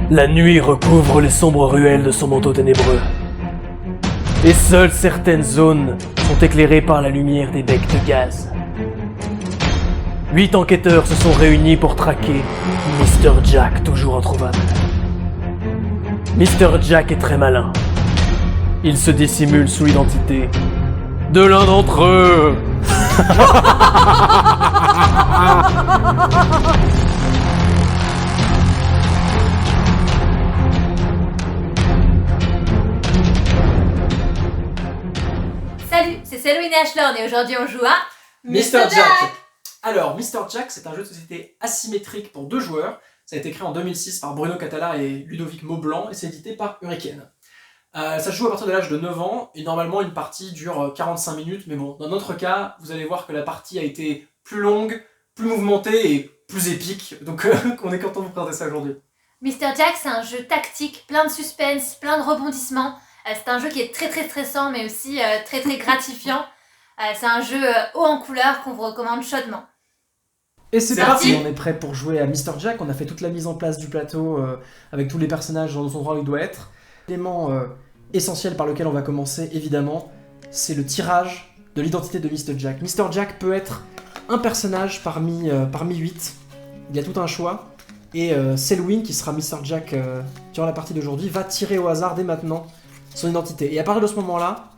La nuit recouvre les sombres ruelles de son manteau ténébreux. Et seules certaines zones sont éclairées par la lumière des becs de gaz. 8 enquêteurs se sont réunis pour traquer Mr. Jack, toujours introuvable. Mr. Jack est très malin. Il se dissimule sous l'identité de l'un d'entre eux. Salut, c'est Selwyn et Ashlorn et aujourd'hui on joue à Mr. Jack. Alors, Mr. Jack, c'est un jeu de société asymétrique pour 2 joueurs. Ça a été créé en 2006 par Bruno Catala et Ludovic Maublanc et c'est édité par Hurricane. Ça se joue à partir de l'âge de 9 ans et normalement une partie dure 45 minutes, mais bon, dans notre cas, vous allez voir que la partie a été plus longue, plus mouvementée et plus épique, donc on est content de vous présenter ça aujourd'hui. Mr. Jack, c'est un jeu tactique, plein de suspense, plein de rebondissements. C'est un jeu qui est très très stressant mais aussi très très gratifiant. C'est un jeu haut en couleur qu'on vous recommande chaudement. Et c'est parti. On est prêt pour jouer à Mr. Jack, on a fait toute la mise en place du plateau avec tous les personnages dans son endroit où il doit être. L'élément essentiel par lequel on va commencer, évidemment, c'est le tirage de l'identité de Mr. Jack. Mr. Jack peut être un personnage parmi 8. Il y a tout un choix. Et Selwyn, qui sera Mr. Jack durant la partie d'aujourd'hui, va tirer au hasard dès maintenant son identité. Et à partir de ce moment-là,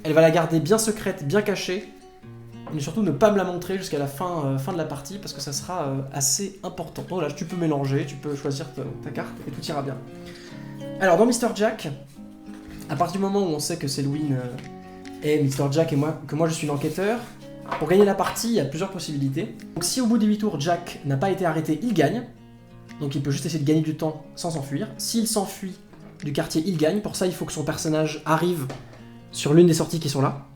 elle va la garder bien secrète, bien cachée, mais surtout ne pas me la montrer jusqu'à la fin de la partie, parce que ça sera assez important. Donc là, tu peux mélanger, tu peux choisir ta carte, et tout ira bien. Alors, dans Mr. Jack, à partir du moment où on sait que Selwyn est Mr. Jack et que moi je suis l'enquêteur, pour gagner la partie, il y a plusieurs possibilités. Donc si au bout des 8 tours, Jack n'a pas été arrêté, il gagne. Donc il peut juste essayer de gagner du temps sans s'enfuir. S'il s'enfuit du quartier, il gagne. Pour ça, il faut que son personnage arrive sur l'une des sorties qui sont là.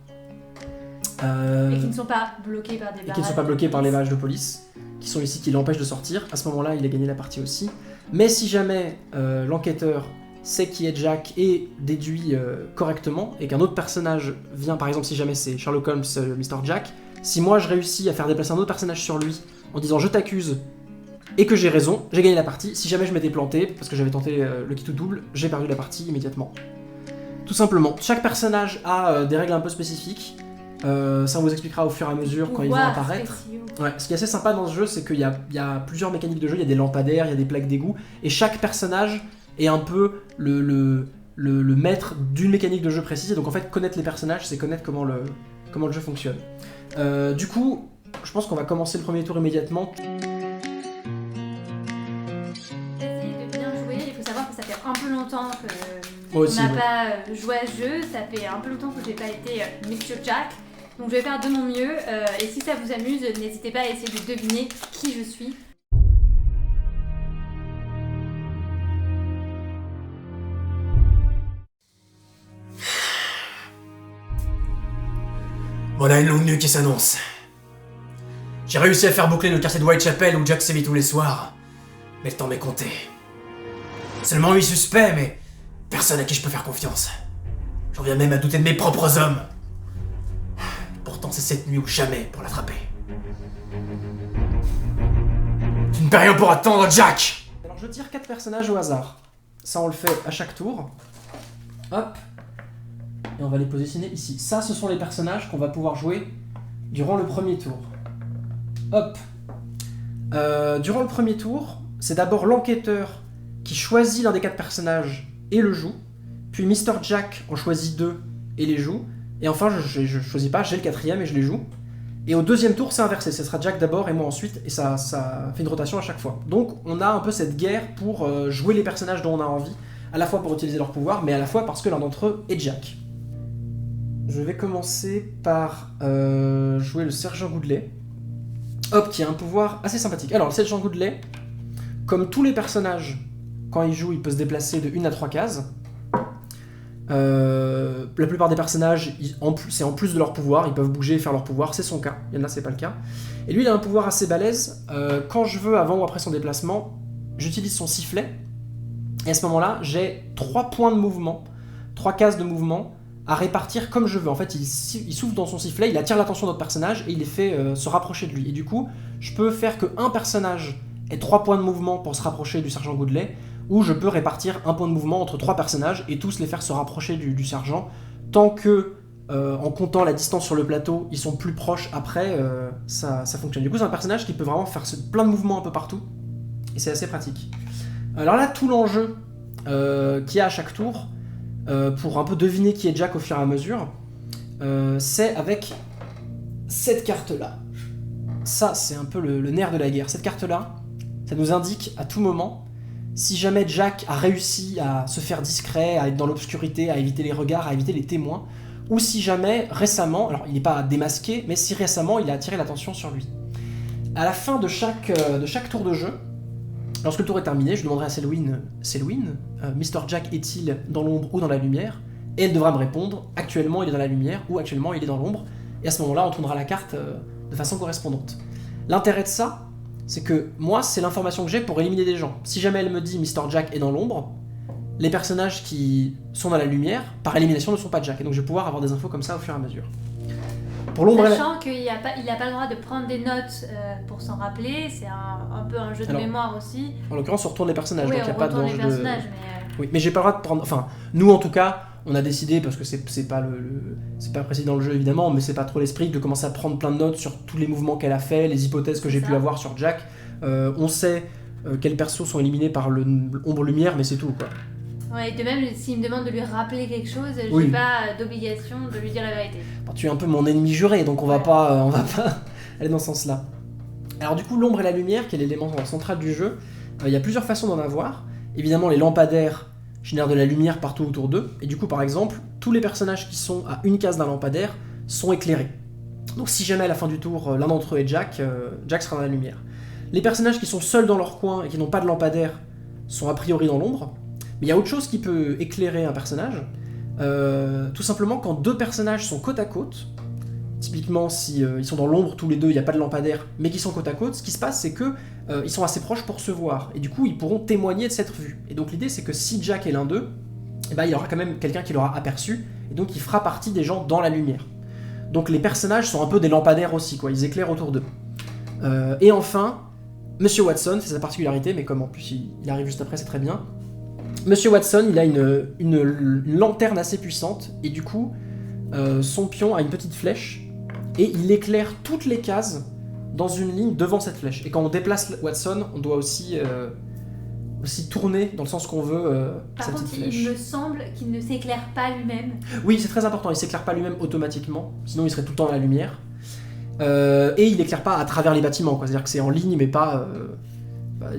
Et qui ne sont pas bloqués par des barrages. Et qui ne sont pas bloqués par les barrages de police, qui sont ici, qui l'empêchent de sortir. À ce moment-là, il a gagné la partie aussi. Mais si jamais l'enquêteur sait qui est Jack et déduit correctement, et qu'un autre personnage vient, par exemple si jamais c'est Sherlock Holmes, Mr. Jack, si moi je réussis à faire déplacer un autre personnage sur lui en disant je t'accuse et que j'ai raison, j'ai gagné la partie. Si jamais je m'étais planté, parce que j'avais tenté le kit ou double, j'ai perdu la partie immédiatement. Tout simplement. Chaque personnage a des règles un peu spécifiques. Ça on vous expliquera au fur et à mesure quand ils vont apparaître. Ouais, ce qui est assez sympa dans ce jeu, c'est qu'il y a plusieurs mécaniques de jeu, il y a des lampadaires, il y a des plaques d'égout, et chaque personnage est un peu le maître d'une mécanique de jeu précise. Et donc en fait, connaître les personnages, c'est connaître comment le jeu fonctionne. Du coup, je pense qu'on va commencer le premier tour immédiatement. Essayez de bien jouer, il faut savoir que ça fait un peu longtemps que Aussi, on n'a pas joué à ce jeu, ça fait un peu longtemps que j'ai pas été Mr. Jack. Donc je vais faire de mon mieux, et si ça vous amuse, n'hésitez pas à essayer de deviner qui je suis. Voilà une longue nuit qui s'annonce. J'ai réussi à faire boucler le quartier de Whitechapel où Jack sévit tous les soirs, mais le temps m'est compté. Seulement 8 suspects, mais personne à qui je peux faire confiance. J'en viens même à douter de mes propres hommes. Pourtant c'est cette nuit ou jamais pour l'attraper. Tu ne peux rien pour attendre, Jack! Alors je tire 4 personnages au hasard. Ça on le fait à chaque tour. Hop. Et on va les positionner ici. Ça, ce sont les personnages qu'on va pouvoir jouer durant le premier tour. Hop. Durant le premier tour, c'est d'abord l'enquêteur qui choisit l'un des 4 personnages et le joue. Puis Mr. Jack en choisit 2 et les joue. Et enfin, je choisis pas, j'ai le 4e et je les joue. Et au deuxième tour, c'est inversé. Ce sera Jack d'abord et moi ensuite. Et ça fait une rotation à chaque fois. Donc, on a un peu cette guerre pour jouer les personnages dont on a envie. À la fois pour utiliser leur pouvoir, mais à la fois parce que l'un d'entre eux est Jack. Je vais commencer par jouer le sergent Goodley. Hop, qui a un pouvoir assez sympathique. Alors, le sergent Goodley, comme tous les personnages, quand il joue, il peut se déplacer de 1 à 3 cases. La plupart des personnages, c'est en plus de leur pouvoir, ils peuvent bouger et faire leur pouvoir, c'est son cas. Il y en a, c'est pas le cas. Et lui, il a un pouvoir assez balèze. Quand je veux, avant ou après son déplacement, j'utilise son sifflet. Et à ce moment-là, j'ai 3 points de mouvement, 3 cases de mouvement, à répartir comme je veux. En fait, il souffle dans son sifflet, il attire l'attention de notre personnage et il les fait se rapprocher de lui. Et du coup, je peux faire qu'un personnage ait 3 points de mouvement pour se rapprocher du sergent Goodley, ou je peux répartir un point de mouvement entre 3 personnages et tous les faire se rapprocher du sergent, tant que, en comptant la distance sur le plateau, ils sont plus proches après, ça fonctionne. Du coup, c'est un personnage qui peut vraiment faire plein de mouvements un peu partout, et c'est assez pratique. Alors là, tout l'enjeu qu'il y a à chaque tour, pour un peu deviner qui est Jack au fur et à mesure, c'est avec cette carte-là. Ça, c'est un peu le nerf de la guerre. Cette carte-là, ça nous indique à tout moment si jamais Jack a réussi à se faire discret, à être dans l'obscurité, à éviter les regards, à éviter les témoins, ou si jamais, récemment, alors il n'est pas démasqué, mais si récemment il a attiré l'attention sur lui. À la fin de chaque tour de jeu, lorsque le tour est terminé, je demanderai à Selwyn, Mr. Jack est-il dans l'ombre ou dans la lumière? Et elle devra me répondre, actuellement il est dans la lumière ou actuellement il est dans l'ombre, et à ce moment-là on tournera la carte de façon correspondante. L'intérêt de ça, c'est que moi, c'est l'information que j'ai pour éliminer des gens. Si jamais elle me dit Mr. Jack est dans l'ombre, les personnages qui sont dans la lumière, par élimination, ne sont pas Jack. Et donc je vais pouvoir avoir des infos comme ça au fur et à mesure. Pour l'ombre, Sachant qu'il n'a pas le droit de prendre des notes pour s'en rappeler, c'est un peu un jeu de mémoire aussi. En l'occurrence, on retourne les personnages, Oui, donc il n'y a pas d'enjeu de... Mais... Oui, mais j'ai pas le droit de prendre... Enfin, nous en tout cas, on a décidé, parce que c'est pas c'est pas précis dans le jeu évidemment, mais c'est pas trop l'esprit, de commencer à prendre plein de notes sur tous les mouvements qu'elle a fait, les hypothèses que j'ai pu avoir sur Jack. On sait quels persos sont éliminés par l'ombre-lumière, mais c'est tout, quoi. Ouais, de même, s'il me demande de lui rappeler quelque chose, Oui. j'ai pas d'obligation de lui dire la vérité. Bon, tu es un peu mon ennemi juré, donc on va pas aller dans ce sens-là. Alors du coup, l'ombre et la lumière, qui est l'élément central du jeu, il y a plusieurs façons d'en avoir. Évidemment, les lampadaires génèrent de la lumière partout autour d'eux, et du coup, par exemple, tous les personnages qui sont à une case d'un lampadaire sont éclairés. Donc si jamais à la fin du tour, l'un d'entre eux est Jack, Jack sera dans la lumière. Les personnages qui sont seuls dans leur coin et qui n'ont pas de lampadaire sont a priori dans l'ombre. Mais il y a autre chose qui peut éclairer un personnage. Tout simplement quand deux personnages sont côte à côte, typiquement si ils sont dans l'ombre tous les deux, il n'y a pas de lampadaire, mais qu'ils sont côte à côte, ce qui se passe c'est que ils sont assez proches pour se voir, et du coup ils pourront témoigner de cette vue. Et donc l'idée c'est que si Jack est l'un d'eux, eh ben, il y aura quand même quelqu'un qui l'aura aperçu, et donc il fera partie des gens dans la lumière. Donc les personnages sont un peu des lampadaires aussi, quoi, ils éclairent autour d'eux. Et enfin, Monsieur Watson, c'est sa particularité, mais comme en plus il arrive juste après, c'est très bien. Monsieur Watson, il a une lanterne assez puissante, et du coup, son pion a une petite flèche, et il éclaire toutes les cases dans une ligne devant cette flèche. Et quand on déplace Watson, on doit aussi tourner dans le sens qu'on veut Par cette contre, petite flèche. il me semble qu'il ne s'éclaire pas lui-même. Oui, c'est très important, il s'éclaire pas lui-même automatiquement, sinon il serait tout le temps dans la lumière. Et il éclaire pas à travers les bâtiments, quoi. C'est-à-dire que c'est en ligne, mais pas...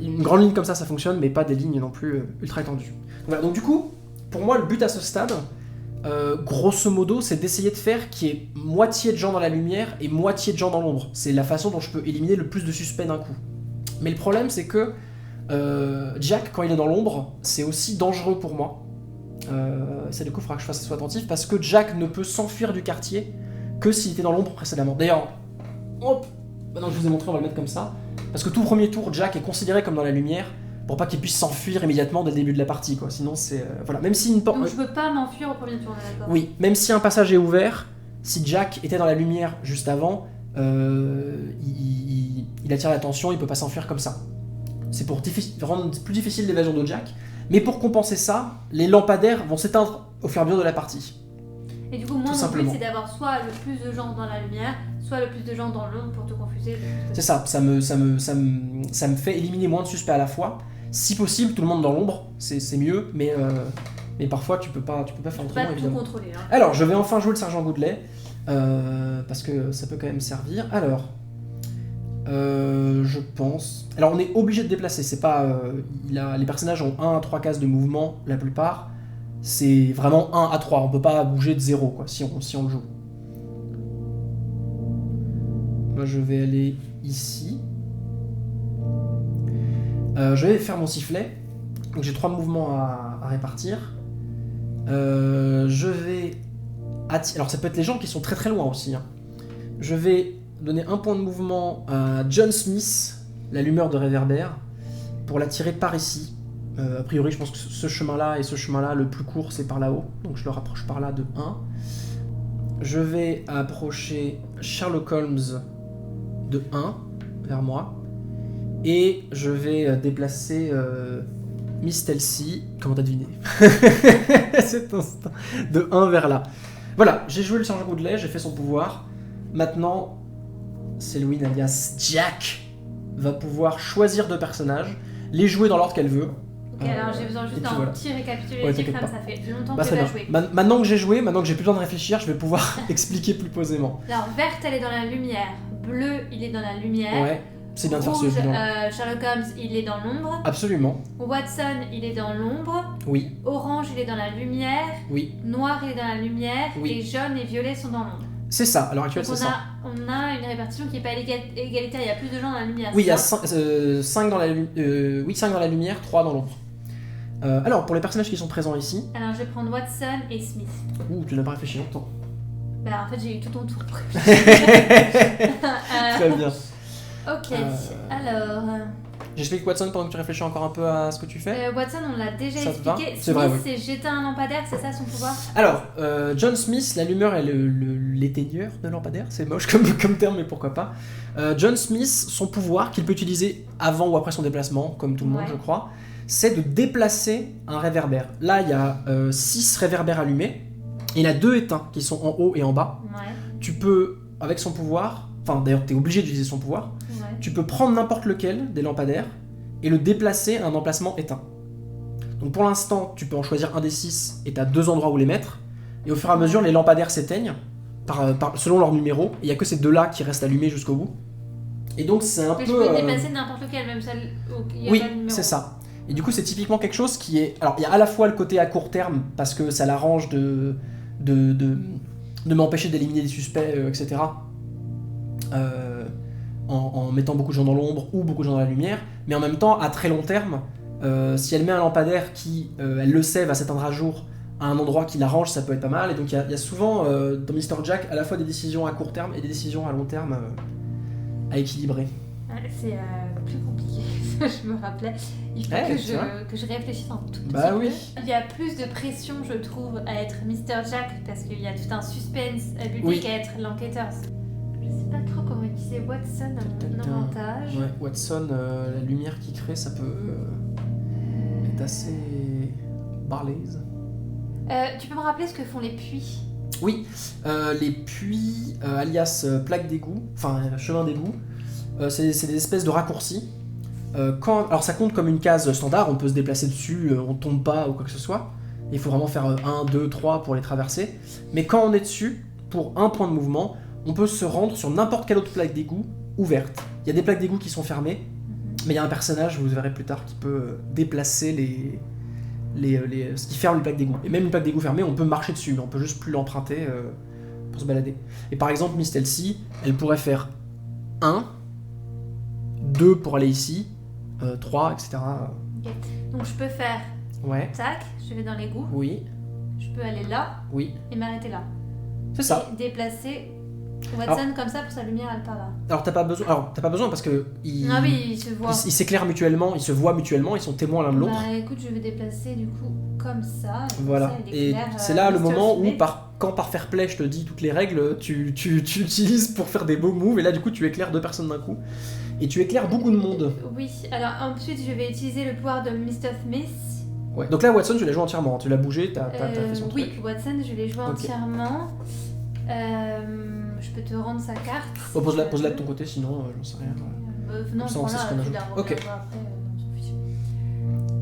une grande ligne comme ça fonctionne, mais pas des lignes non plus ultra étendues. Voilà, donc du coup, pour moi, le but à ce stade, grosso modo, c'est d'essayer de faire qu'il y ait moitié de gens dans la lumière et moitié de gens dans l'ombre. C'est la façon dont je peux éliminer le plus de suspects d'un coup. Mais le problème, c'est que Jack, quand il est dans l'ombre, c'est aussi dangereux pour moi. Ça, du coup, il faudra que je sois attentif, parce que Jack ne peut s'enfuir du quartier que s'il était dans l'ombre précédemment. D'ailleurs, hop, maintenant que je vous ai montré, on va le mettre comme ça. Parce que tout premier tour, Jack est considéré comme dans la lumière, pour pas qu'il puisse s'enfuir immédiatement dès le début de la partie, quoi. Sinon, c'est... voilà, même si... Donc je peux pas m'enfuir au premier tour, d'accord. Oui, même si un passage est ouvert, si Jack était dans la lumière juste avant, il attire l'attention, il peut pas s'enfuir comme ça. C'est pour rendre plus difficile l'évasion de Jack, mais pour compenser ça, les lampadaires vont s'éteindre au fur et à mesure de la partie. Et du coup, moi, Tout mon simplement. but, c'est d'avoir soit le plus de gens dans la lumière, soit le plus de gens dans l'ombre pour te confuser. C'est ça, ça me fait éliminer moins de suspects à la fois. Si possible, tout le monde dans l'ombre, c'est mieux, mais parfois tu peux pas faire Tu peux autrement, pas tout évidemment. contrôler. Hein. Alors, je vais enfin jouer le sergent Goodley, parce que ça peut quand même servir. Alors, je pense... Alors, on est obligé de déplacer, c'est pas... les personnages ont 1 à 3 cases de mouvement, la plupart. C'est vraiment 1 à 3, on peut pas bouger de 0, quoi, si on le joue. Moi, je vais aller ici. Je vais faire mon sifflet. Donc j'ai 3 mouvements à répartir. Je vais... Alors ça peut être les gens qui sont très très loin aussi. Hein. Je vais donner un point de mouvement à John Smith, l'allumeur de réverbère, pour l'attirer par ici. A priori, je pense que ce chemin-là et ce chemin-là, le plus court, c'est par là-haut. Donc je le rapproche par là de 1. Je vais approcher Sherlock Holmes de 1 vers moi. Et je vais déplacer Miss Telsi. Comment t'as deviné? Cet instant. De 1 vers là. Voilà, j'ai joué le sergent Woodley, j'ai fait son pouvoir. Maintenant, Selwyn alias Jack va pouvoir choisir 2 personnages, les jouer dans l'ordre qu'elle veut. Ok, alors j'ai besoin juste d'un petit récapitulatif, comme ça fait longtemps que très j'ai pas bien. joué. Maintenant que j'ai joué, maintenant que j'ai plus besoin de réfléchir, je vais pouvoir expliquer plus posément. Alors, verte, elle est dans la lumière. Bleu, il est dans la lumière. Ouais, c'est bien de faire ce Rouge, bilan. Sherlock Holmes, il est dans l'ombre. Absolument, Watson, il est dans l'ombre. oui, Orange, il est dans la lumière. oui, Noir, il est dans la lumière. Oui. Et jaune et violet sont dans l'ombre. c'est ça, à l'heure actuelle Donc c'est ça. on a une répartition qui n'est pas égalitaire. Il y a plus de gens dans la lumière. Oui, il y a c'est ça 5 dans la lumière, 3 dans l'ombre. Alors, pour les personnages qui sont présents ici... Alors, je vais prendre Watson et Smith. Ouh, tu n'as pas réfléchi longtemps. Bah, en fait, j'ai eu tout ton tour pour Très bien. Ok, alors... J'explique Watson pendant que tu réfléchis encore un peu à ce que tu fais. Watson, on l'a déjà Ça te va expliqué. C'est Smith, vrai, oui. c'est jeter un lampadaire, c'est ça son pouvoir? Alors, John Smith, l'allumeur et l'éteigneur de lampadaire, c'est moche comme terme, mais pourquoi pas. John Smith, son pouvoir, qu'il peut utiliser avant ou après son déplacement, comme tout le monde Ouais. je crois, c'est de déplacer un réverbère. Là, il y a 6 réverbères allumés, et il y en a 2 éteints qui sont en haut et en bas. Ouais, Tu peux, avec son pouvoir, enfin d'ailleurs tu es obligé d'utiliser son pouvoir, ouais. tu peux prendre n'importe lequel des lampadaires et le déplacer à un emplacement éteint. Donc pour l'instant, tu peux en choisir un des 6 et tu as 2 endroits où les mettre, et au fur et à mesure, les lampadaires s'éteignent selon leur numéro, et il n'y a que ces 2-là qui restent allumés jusqu'au bout. Et donc c'est un Mais peu... je peux déplacer n'importe lequel, même celle où il n'y a Oui, pas de numéro. c'est ça. Et du coup, c'est typiquement quelque chose qui est... Alors, il y a à la fois le côté à court terme, parce que ça l'arrange de m'empêcher d'éliminer des suspects, etc. En mettant beaucoup de gens dans l'ombre ou beaucoup de gens dans la lumière. Mais en même temps, à très long terme, si elle met un lampadaire qui, elle le sait, va s'éteindre à jour à un endroit qui l'arrange, ça peut être pas mal. Et donc, il y a souvent, dans Mr. Jack, à la fois des décisions à court terme et des décisions à long terme à équilibrer. C'est plus compliqué, je me rappelais. Il faut Ouais, que je réfléchisse un tout petit Bah peu. oui. Il y a plus de pression, je trouve, à être Mr. Jack parce qu'il y a tout un suspense à lui Oui. qu'à être l'enquêteur. Je sais pas trop comment utiliser Watson à mon avantage. Ouais, Watson, la lumière qu'il crée, ça peut être assez barlaise. Tu peux me rappeler ce que font les puits? Oui, les puits, alias plaques d'égout, enfin chemin d'égout, c'est des espèces de raccourcis. Alors ça compte comme une case standard, on peut se déplacer dessus, on tombe pas ou quoi que ce soit. Il faut vraiment faire 1, 2, 3 pour les traverser. Mais quand on est dessus, pour un point de mouvement, on peut se rendre sur n'importe quelle autre plaque d'égout ouverte. Il y a des plaques d'égout qui sont fermées, mais il y a un personnage, vous verrez plus tard, qui peut déplacer ce qui ferme les plaques d'égout. Et même une plaque d'égout fermée, on peut marcher dessus, mais on peut juste plus l'emprunter pour se balader. Et par exemple, Miss Telsi, elle pourrait faire 1, 2 pour aller ici, 3, etc. Ok. Donc je peux faire Ouais, tac, je vais dans l'égout, oui, je peux aller là oui, et m'arrêter là. c'est ça. Et déplacer Watson comme ça pour sa lumière, elle part là. Alors t'as pas besoin parce que Non, mais il se voit. ils s'éclairent mutuellement, ils se voient mutuellement, ils sont témoins l'un de l'autre. Bah écoute, je vais déplacer du coup comme ça. Et comme Voilà. ça, elle Et éclaire, c'est là le Mr. moment où, Smith. quand par fair play je te dis toutes les règles, tu utilises pour faire des beaux moves, et là du coup tu éclaires 2 personnes d'un coup. Et tu éclaires beaucoup de monde. Oui, alors ensuite je vais utiliser le pouvoir de Mr. Smith. Ouais. Donc là Watson tu l'as joué entièrement, tu l'as bougé, t'as fait son oui, truc. Watson, je l'ai joué Ok. entièrement. Je peux te rendre sa carte. Oh, si pose-la tu de veux. ton côté, sinon j'en sais rien. Non, Comme ça, on sait ce qu'on a tu joué. la Ok. regarderas après, on s'en fiche.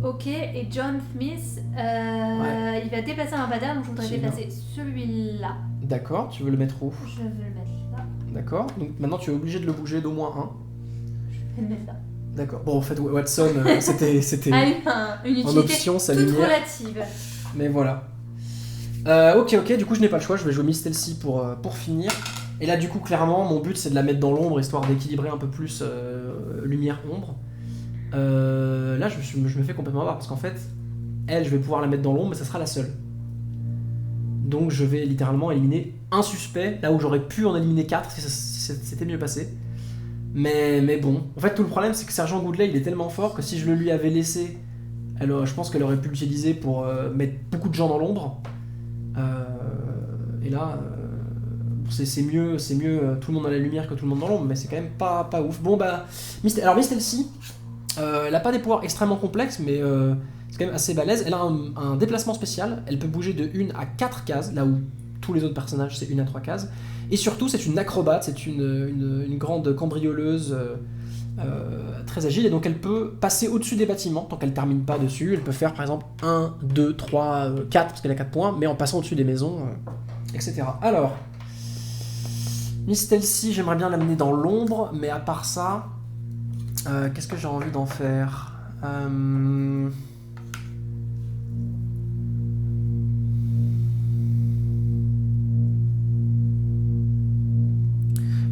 Ok, et John Smith, il va déplacer un lampadaire, donc je voudrais C'est déplacer celui-là. D'accord, tu veux le mettre où? Je vais le mettre là. D'accord, donc maintenant tu es obligé de le bouger d'au moins un. Je vais le mettre là. D'accord. Bon, en fait, Watson, c'était Une en utilité option sa toute lumière. relative. Mais voilà. Ok, du coup je n'ai pas le choix, je vais jouer Miss Telsi pour finir. Et là du coup clairement mon but c'est de la mettre dans l'ombre histoire d'équilibrer un peu plus lumière-ombre. Là je me fais complètement avoir parce qu'en fait, elle je vais pouvoir la mettre dans l'ombre mais ça sera la seule. Donc je vais littéralement éliminer un suspect là où j'aurais pu en éliminer 4 si c'était mieux passé. Mais bon, en fait tout le problème c'est que Sergent Goodley il est tellement fort que si je le lui avais laissé, je pense qu'elle aurait pu l'utiliser pour mettre beaucoup de gens dans l'ombre. Et là, c'est mieux tout le monde dans la lumière que tout le monde dans l'ombre, mais c'est quand même pas ouf. Bon bah, alors Miss Elsie, elle a pas des pouvoirs extrêmement complexes, mais c'est quand même assez balèze. Elle a un déplacement spécial, elle peut bouger de 1 à 4 cases, là où tous les autres personnages c'est 1 à 3 cases. Et surtout c'est une acrobate, c'est une grande cambrioleuse très agile, et donc elle peut passer au-dessus des bâtiments tant qu'elle termine pas dessus. Elle peut faire par exemple 1, 2, 3, 4, parce qu'elle a 4 points, mais en passant au-dessus des maisons, etc. Alors, Miss Elsie, j'aimerais bien l'amener dans l'ombre, mais à part ça, qu'est-ce que j'ai envie d'en faire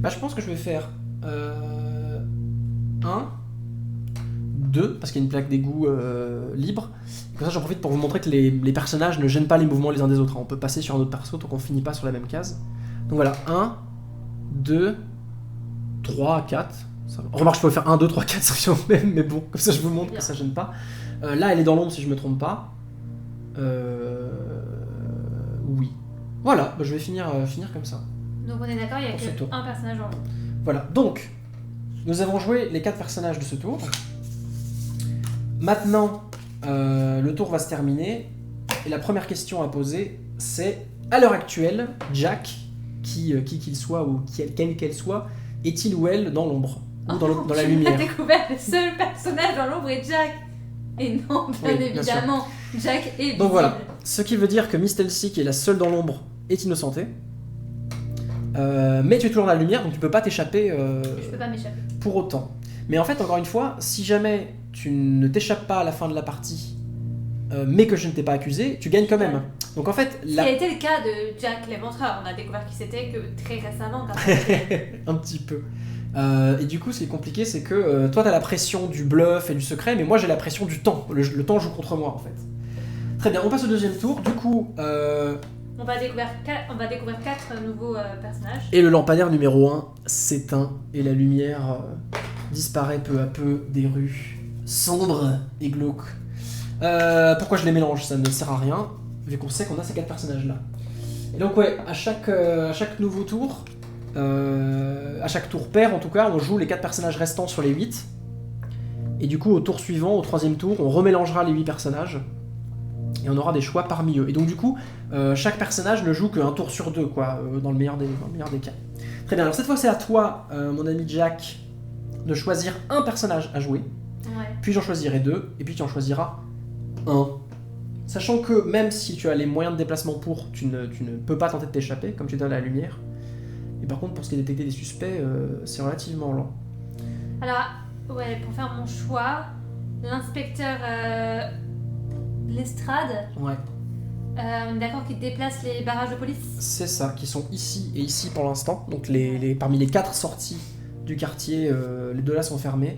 Bah, je pense que je vais faire 1, 2, parce qu'il y a une plaque d'égout libre. Comme ça, j'en profite pour vous montrer que les personnages ne gênent pas les mouvements les uns des autres. On peut passer sur un autre perso tant qu'on finit pas sur la même case. Donc voilà, 1, 2, 3, 4. Remarque, je peux faire 1, 2, 3, 4 sur le même, mais bon, comme ça je vous montre que ça gêne pas. Là, elle est dans l'ombre si je me trompe pas. Oui. Voilà, bah, je vais finir comme ça. Donc on est d'accord, il n'y a qu'un personnage en l'ombre. Voilà, donc, nous avons joué les 4 personnages de ce tour. Maintenant, le tour va se terminer. Et la première question à poser, c'est, à l'heure actuelle, Jack, qui qu'il soit ou quelle qu'elle soit, est-il ou elle dans l'ombre ou dans la lumière? On a découvert le seul personnage dans l'ombre est Jack. Et non, bien évidemment, Jack est visible. Donc voilà, ce qui veut dire que Miss Elsie, qui est la seule dans l'ombre, est innocentée. Mais tu es toujours dans la lumière, donc tu peux pas t'échapper Je peux pas m'échapper. pour autant. Mais en fait, encore une fois, si jamais tu ne t'échappes pas à la fin de la partie, mais que je ne t'ai pas accusé, tu gagnes quand même. Donc en fait, Ce qui a été le cas de Jack l'Éventreur, on a découvert qui c'était que très récemment. un petit peu. Et du coup, ce qui est compliqué, c'est que toi, t'as la pression du bluff et du secret, mais moi, j'ai la pression du temps. Le temps joue contre moi, en fait. Très bien, on passe au deuxième tour. Du coup, on va découvrir 4 nouveaux personnages. et le lampadaire numéro 1 s'éteint, et la lumière disparaît peu à peu des rues sombres et glauques. Pourquoi je les mélange? Ça ne sert à rien, vu qu'on sait qu'on a ces 4 personnages-là. Et donc ouais, à chaque nouveau tour, à chaque tour pair en tout cas, on joue les 4 personnages restants sur les 8. Et du coup, au tour suivant, au 3e tour, on remélangera les 8 personnages. Et on aura des choix parmi eux. Et donc du coup, chaque personnage ne joue qu'un tour sur 2, quoi, dans le meilleur des cas. Très bien, alors cette fois c'est à toi, mon ami Jack, de choisir un personnage à jouer. Ouais. Puis j'en choisirai 2, et puis tu en choisiras 1. Sachant que même si tu as les moyens de déplacement pour, tu ne peux pas tenter de t'échapper, comme tu es dans la lumière. Et par contre, pour ce qui est détecter des suspects, c'est relativement lent. Alors, ouais, pour faire mon choix, l'inspecteur Lestrade, Ouais, on est d'accord qu'il déplace les barrages de police. c'est ça, qui sont ici et ici pour l'instant. Donc parmi les 4 sorties du quartier, les 2 là sont fermées.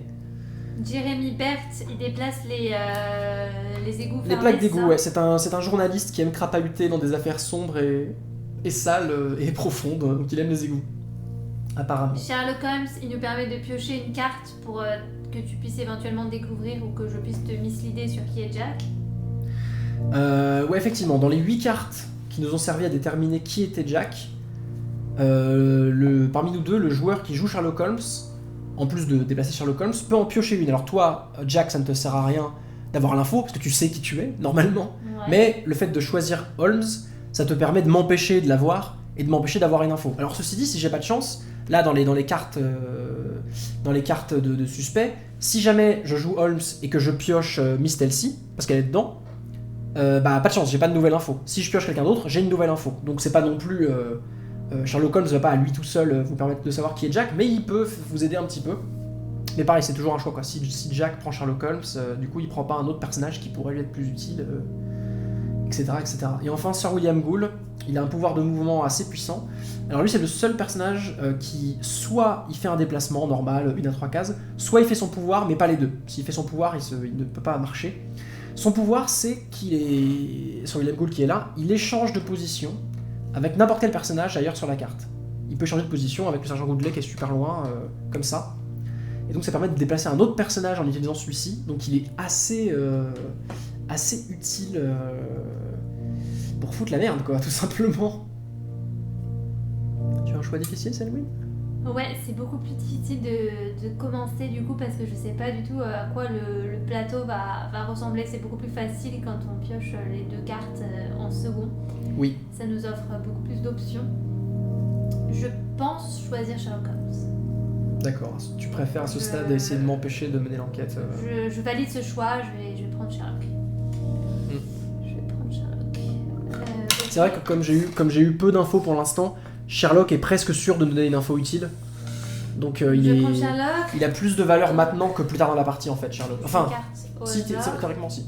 Jeremy Bert, il déplace les égouts fermés. Les plaques d'égout, ça. ouais, c'est un journaliste qui aime crapahuter dans des affaires sombres et sales et profondes, donc il aime les égouts, apparemment. Sherlock Holmes, il nous permet de piocher une carte pour que tu puisses éventuellement découvrir ou que je puisse te misleader sur qui est Jack. Ouais, effectivement, dans les 8 cartes qui nous ont servi à déterminer qui était Jack, parmi nous deux, le joueur qui joue Sherlock Holmes, en plus de déplacer Sherlock Holmes, peut en piocher une. Alors toi, Jack, ça ne te sert à rien d'avoir l'info, parce que tu sais qui tu es, normalement. Ouais. Mais le fait de choisir Holmes, ça te permet de m'empêcher de l'avoir et de m'empêcher d'avoir une info. Alors ceci dit, si j'ai pas de chance, là dans les cartes de suspect, si jamais je joue Holmes et que je pioche Miss Elsie, parce qu'elle est dedans, bah pas de chance, j'ai pas de nouvelle info. Si je pioche quelqu'un d'autre, j'ai une nouvelle info. Donc c'est pas non plus... Sherlock Holmes va pas à lui tout seul vous permettre de savoir qui est Jack, mais il peut vous aider un petit peu. Mais pareil, c'est toujours un choix, quoi. Si Jack prend Sherlock Holmes, du coup il prend pas un autre personnage qui pourrait lui être plus utile, etc., etc. Et enfin, Sir William Gould, il a un pouvoir de mouvement assez puissant. Alors lui, c'est le seul personnage qui, soit il fait un déplacement normal, 1 à 3 cases, soit il fait son pouvoir, mais pas les deux. S'il fait son pouvoir, il ne peut pas marcher. Son pouvoir, c'est qu'il est... Sir William Gould qui est là, il échange de position avec n'importe quel personnage ailleurs sur la carte. Il peut changer de position avec le sergent Goodley qui est super loin, comme ça. Et donc ça permet de déplacer un autre personnage en utilisant celui-ci, donc il est assez utile pour foutre la merde, quoi, tout simplement. Tu vois, choix difficile, Selwyn? Ouais, c'est beaucoup plus difficile de commencer du coup parce que je sais pas du tout à quoi le plateau va ressembler. C'est beaucoup plus facile quand on pioche les 2 cartes en second. Oui. Ça nous offre beaucoup plus d'options. Je pense choisir Sherlock Holmes. D'accord. Tu préfères à ce stade essayer de m'empêcher de mener l'enquête Je valide ce choix, je vais prendre Sherlock. Je vais prendre Sherlock. C'est vrai que comme j'ai eu peu d'infos pour l'instant, Sherlock est presque sûr de me donner une info utile. Donc je prends Sherlock. il a plus de valeur maintenant que plus tard dans la partie en fait, Sherlock. Enfin, si, théoriquement si.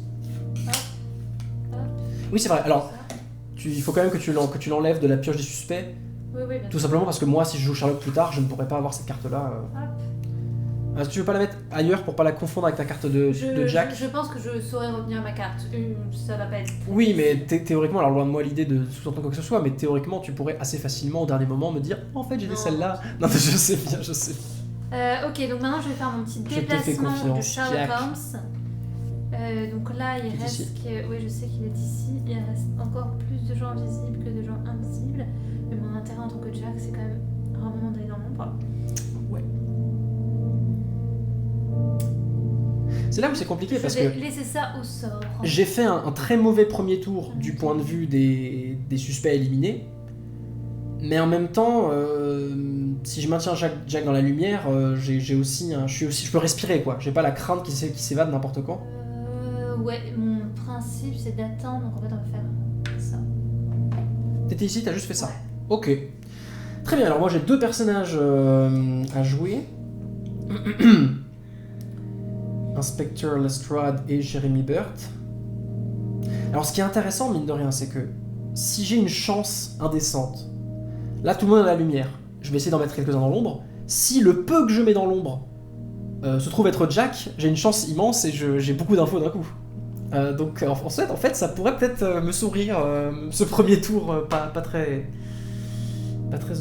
Oui, c'est vrai. Alors, il faut quand même que tu l'enlèves de la pioche des suspects. Oui, bien Tout sûr. simplement parce que moi, si je joue Sherlock plus tard, je ne pourrais pas avoir cette carte-là. Est-ce que tu veux pas la mettre ailleurs pour pas la confondre avec ta carte de Jack? Je pense que je saurais retenir ma carte. Ça va pas être... Oui, mais théoriquement, alors loin de moi l'idée de sous-entendre quoi que ce soit, mais théoriquement, tu pourrais assez facilement au dernier moment me dire en fait j'ai des Non. celles-là. Non, je sais bien, je sais. Ok, donc maintenant je vais faire mon petit Je te fais déplacement de confiance, Sherlock Jack. Holmes. Donc là, il Il est reste ici. oui, je sais qu'il est ici. Il reste encore plus de gens visibles que de gens invisibles. Mais mon intérêt en tant que Jack, c'est quand même vraiment d'aller dans l'ombre. Ouais. C'est là où c'est compliqué parce Je vais que laisser ça au sort. j'ai fait un très mauvais premier tour du point de vue des suspects éliminés. Mais en même temps, si je maintiens Jack dans la lumière, j'ai aussi je peux respirer quoi. J'ai pas la crainte qui s'évade n'importe quand. Ouais, mon principe c'est d'attendre, donc en fait on va faire ça. T'étais ici, t'as juste fait ça. Ouais. Ok. Très bien, alors moi j'ai 2 personnages à jouer. Inspector Lestrade et Jeremy Burt. Alors ce qui est intéressant, mine de rien, c'est que si j'ai une chance indécente, là tout le monde a la lumière, je vais essayer d'en mettre quelques-uns dans l'ombre. Si le peu que je mets dans l'ombre se trouve être Jack, j'ai une chance immense et j'ai beaucoup d'infos d'un coup. Donc en fait, ça pourrait peut-être me sourire ce premier tour pas très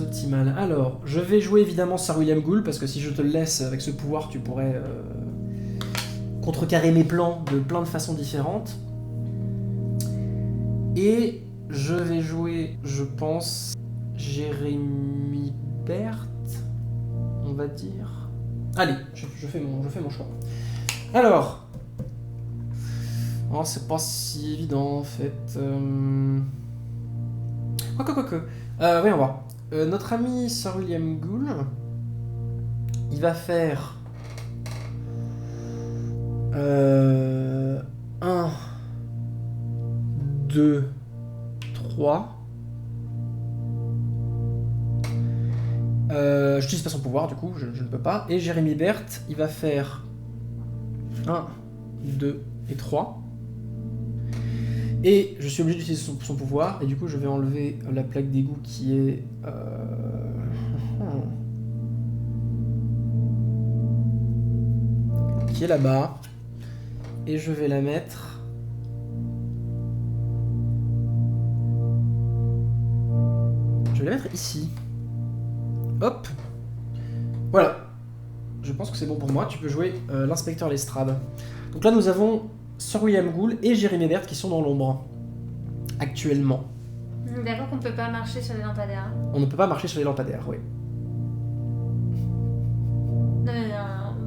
optimal. Alors, je vais jouer évidemment Sir William Gould parce que si je te le laisse avec ce pouvoir, tu pourrais contrecarrer mes plans de plein de façons différentes. Et je vais jouer, je pense, Jeremy Burt, on va dire. Allez, je fais mon choix. Alors, oh, c'est pas si évident en fait. Quoique. Oui, on va. Notre ami Sir William Gould, il va faire 1, 2, 3. J'utilise pas son pouvoir du coup, je ne peux pas. Et Jeremy Burt, il va faire 1, 2 et 3. Et je suis obligé d'utiliser son pouvoir, et du coup je vais enlever la plaque d'égout qui est... qui est là-bas. Et je vais la mettre... je vais la mettre ici. Hop. Voilà. Je pense que c'est bon pour moi, tu peux jouer l'inspecteur Lestrade. Donc là nous avons Sir William Gould et Jeremy Burt qui sont dans l'ombre. Actuellement. D'accord qu'on peut pas marcher sur les lampadaires. On ne peut pas marcher sur les lampadaires, oui. Non,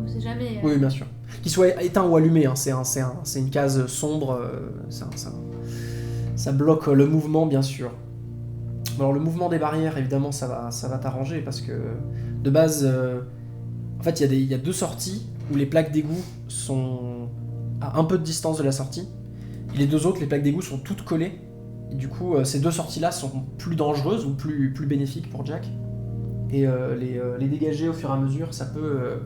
on sait jamais. Oui, bien sûr. Qu'il soit éteint ou allumé, hein, c'est une case sombre, ça bloque le mouvement, bien sûr. Alors le mouvement des barrières, évidemment, ça va t'arranger, parce que, de base, en fait, il y a 2 sorties où les plaques d'égout sont à un peu de distance de la sortie, et les 2 autres, les plaques d'égout sont toutes collées, et du coup, ces 2 sorties-là sont plus dangereuses, ou plus bénéfiques pour Jack, et les dégager au fur et à mesure, ça peut...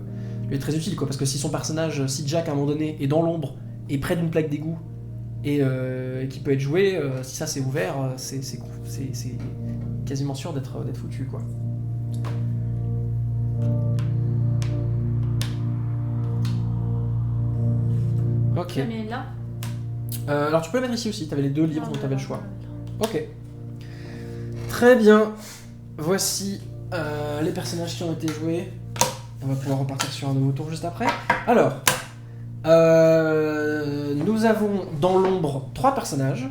lui est très utile quoi, parce que si son personnage, si Jack à un moment donné est dans l'ombre et près d'une plaque d'égout et qui peut être joué, si ça c'est ouvert, c'est quasiment sûr d'être foutu quoi. Ok. Tu mets là. Alors tu peux la mettre ici aussi, t'avais les 2 livres donc t'avais le choix. Ok. Très bien. Voici les personnages qui ont été joués. On va pouvoir repartir sur un nouveau tour juste après. Alors, nous avons dans l'ombre 3 personnages.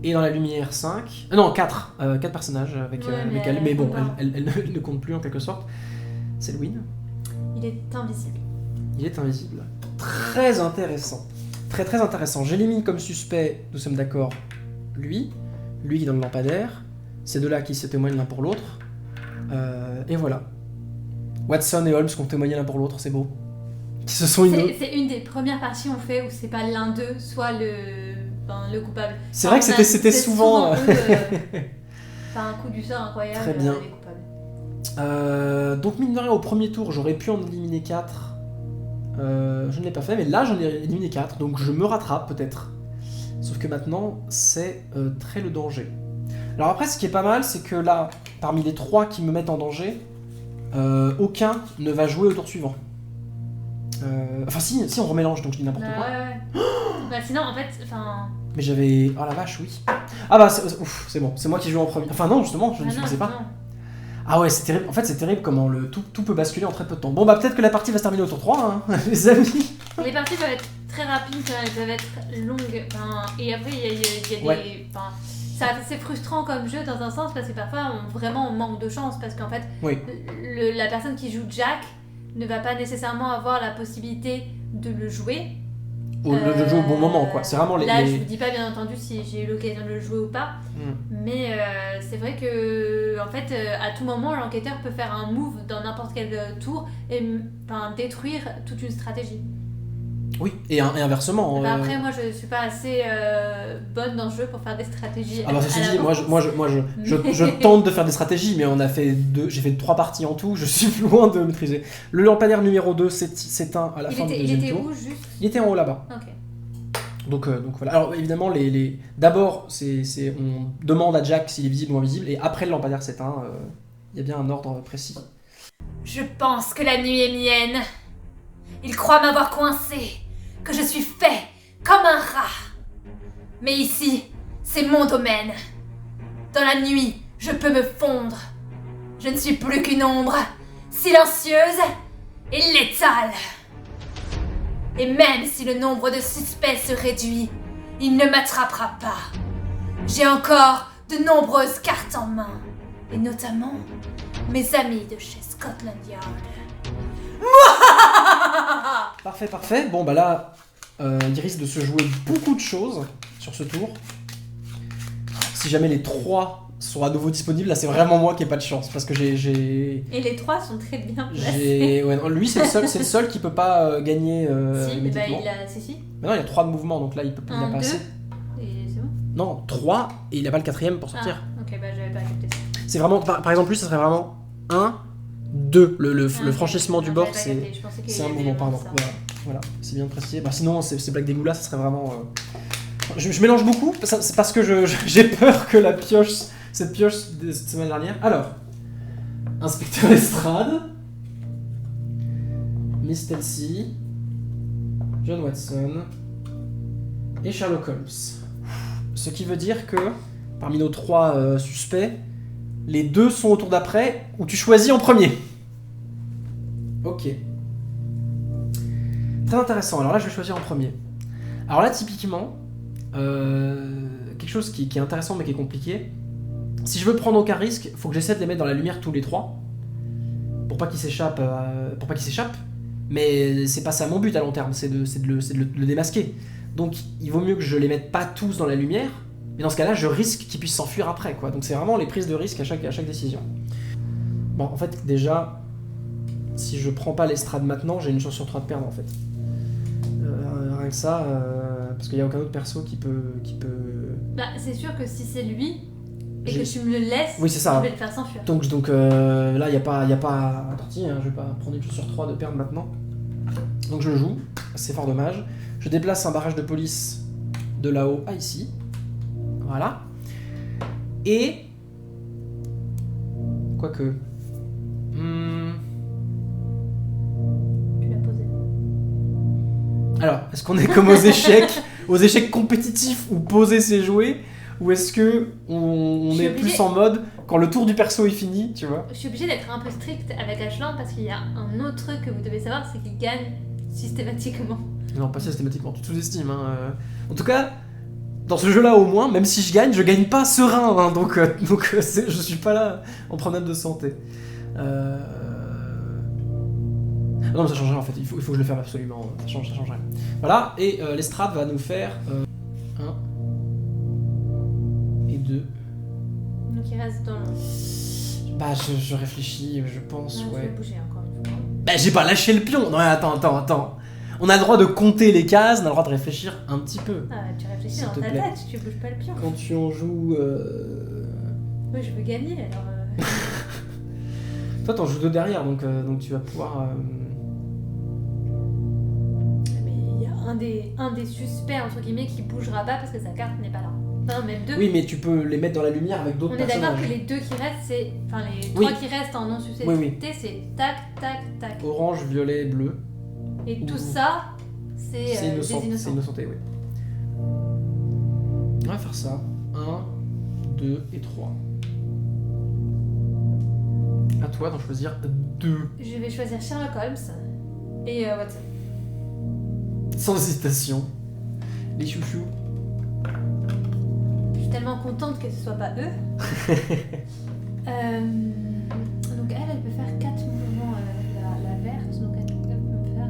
Et dans la lumière 5... non, 4. 4 personnages avec, Ouais, avec mais elle. Mais bon, compte pas. elle ne compte plus en quelque sorte. C'est Selwyn. Il est invisible. Il est invisible. Très intéressant. Très très intéressant. J'élimine comme suspect, nous sommes d'accord, lui qui est dans le lampadaire. Ces deux-là qui se témoignent l'un pour l'autre. Et voilà. Watson et Holmes qui ont témoigné l'un pour l'autre, c'est beau. Qui se sont C'est une des premières parties on fait où c'est pas l'un d'eux, soit le coupable. C'est vrai que c'était souvent... eux, un coup du sort incroyable. Très bien. Les coupables. Donc mine de rien, au premier tour, j'aurais pu en éliminer 4. Je ne l'ai pas fait, mais là j'en ai éliminé 4, donc je me rattrape peut-être. Sauf que maintenant, c'est très le danger. Alors après, ce qui est pas mal, c'est que là, parmi les 3 qui me mettent en danger, aucun ne va jouer au tour suivant. Enfin si on remélange, donc je dis n'importe quoi. Ouais. Bah sinon, en fait, enfin... Mais j'avais... Oh la vache, oui. Ah bah, c'est bon, c'est moi qui joue en premier. Enfin non, justement, je ne sais pas. Non. Ah ouais, c'est terrible. En fait, c'est terrible comment tout peut basculer en très peu de temps. Bon bah peut-être que la partie va se terminer au tour 3, hein, les amis. Les parties peuvent être très rapides, elles peuvent être longues, et après il y a des... Ouais. C'est frustrant comme jeu dans un sens parce que parfois on manque de chance parce qu'en fait Oui. la personne qui joue Jack ne va pas nécessairement avoir la possibilité de le jouer. Le jeu au bon moment, quoi. C'est vraiment Là, je vous dis pas bien entendu si j'ai eu l'occasion de le jouer ou pas, mais c'est vrai que en fait, à tout moment, l'enquêteur peut faire un move dans n'importe quel tour et détruire toute une stratégie. Oui, et inversement. Après, moi, je suis pas assez bonne dans le jeu pour faire des stratégies. Ah bah ceci dit, moi je tente de faire des stratégies, mais j'ai fait 3 parties en tout, je suis loin de maîtriser. Le lampadaire numéro 2 s'éteint à la fin du deuxième tour. Il était où juste ? Il était en haut là-bas. Ok. Donc voilà. Alors évidemment, d'abord, on demande à Jack s'il est visible ou invisible, et après le lampadaire s'éteint, il y a bien un ordre précis. Je pense que la nuit est mienne. Il croit m'avoir coincé, que je suis fait comme un rat. Mais ici, c'est mon domaine. Dans la nuit, je peux me fondre. Je ne suis plus qu'une ombre, silencieuse et létale. Et même si le nombre de suspects se réduit, il ne m'attrapera pas. J'ai encore de nombreuses cartes en main, et notamment mes amis de chez Scotland Yard. Parfait. Bon bah là, il risque de se jouer beaucoup de choses sur ce tour. Si jamais les 3 sont à nouveau disponibles, là c'est vraiment moi qui ai pas de chance, parce que j'ai... Et les 3 sont très bien placés. Ouais, non, lui c'est le seul qui peut pas gagner Si, immédiatement. si. Mais non, il y a 3 de mouvements, donc là il a 1, pas 2, assez. et c'est bon. Non, 3, et il a pas le 4ème pour sortir. Ah, ok, bah j'avais pas capté ça. C'est vraiment, par exemple, lui ça serait vraiment 1, 2. Le franchissement du bord, c'est un mouvement, pardon. Voilà, c'est bien précisé. Bah, sinon, ces blagues d'égout là, ça serait vraiment... Je mélange beaucoup, c'est parce que j'ai peur que cette pioche de cette semaine dernière... Alors, Inspecteur Estrade, Miss Telcy, John Watson et Sherlock Holmes. Ce qui veut dire que, parmi nos 3 suspects, les 2 sont au tour d'après, où tu choisis en premier. Ok. Très intéressant, alors là je vais choisir en premier. Alors là typiquement, quelque chose qui est intéressant mais qui est compliqué, si je veux prendre aucun risque, il faut que j'essaie de les mettre dans la lumière tous les 3, pour pas qu'ils s'échappent, mais c'est pas ça mon but à long terme, c'est de le démasquer. Donc il vaut mieux que je les mette pas tous dans la lumière, mais dans ce cas-là je risque qu'ils puissent s'enfuir après, quoi. Donc c'est vraiment les prises de risque à chaque décision. Bon, en fait déjà, si je prends pas l'Estrade maintenant, j'ai une chance sur 3 de perdre en fait. Rien que ça, parce qu'il y a aucun autre perso qui peut... Bah c'est sûr que si c'est lui, et que tu me le laisses, oui, c'est ça. Je vais le faire s'enfuir. Donc là, il n'y a pas à tortiller, hein. Je vais pas prendre une chance sur 3 de perdre maintenant. Donc je le joue, c'est fort dommage. Je déplace un barrage de police de là-haut à ici. Voilà. Et... Quoique... Tu l'as posé. Alors, est-ce qu'on est comme aux échecs compétitifs où poser c'est jouer, ou est-ce que on est plus en mode quand le tour du perso est fini, tu vois? Je suis obligée d'être un peu stricte avec Ashland parce qu'il y a un autre truc que vous devez savoir, c'est qu'il gagne systématiquement. Non, pas systématiquement, tu te sous-estimes. Hein. En tout cas, Dans ce jeu-là, au moins, même si je gagne pas serein, hein, donc je suis pas là en problème de santé. Non, mais ça change rien en fait, il faut que je le fasse absolument, ça change rien. Voilà, et l'estrade va nous faire 1 et 2. Donc il reste dans le... Bah, je réfléchis, je pense, Non, je ouais. vais bouger encore une fois. Bah, j'ai pas lâché le pion. Non, attends. On a le droit de compter les cases, on a le droit de réfléchir un petit peu. Ah, tu réfléchis S'il dans te ta plaît. tête, tu bouges pas le pion. Quand tu en joues... Oui, je veux gagner, alors... Toi, t'en joues 2 derrière, donc tu vas pouvoir... Mais il y a un des suspects, entre guillemets, qui bougera pas parce que sa carte n'est pas là. Non, même 2. Oui, mais tu peux les mettre dans la lumière avec On d'autres est d'accord personnages. que les 2 qui restent, c'est... Enfin, les Oui. 3 qui restent en non-susceptibilité, c'est tac, tac, tac. Orange, violet, bleu. Et tout Ouh. ça, c'est C'est des innocent, innocents. c'est innocenté, oui. On va faire ça. 1, 2 et 3. À toi d'en choisir 2. Je vais choisir Sherlock Holmes et Watson. Sans hésitation. Les chouchous. Je suis tellement contente que ce soit pas eux. Donc elle peut faire 4 mouvements, la verte, donc elle peut faire...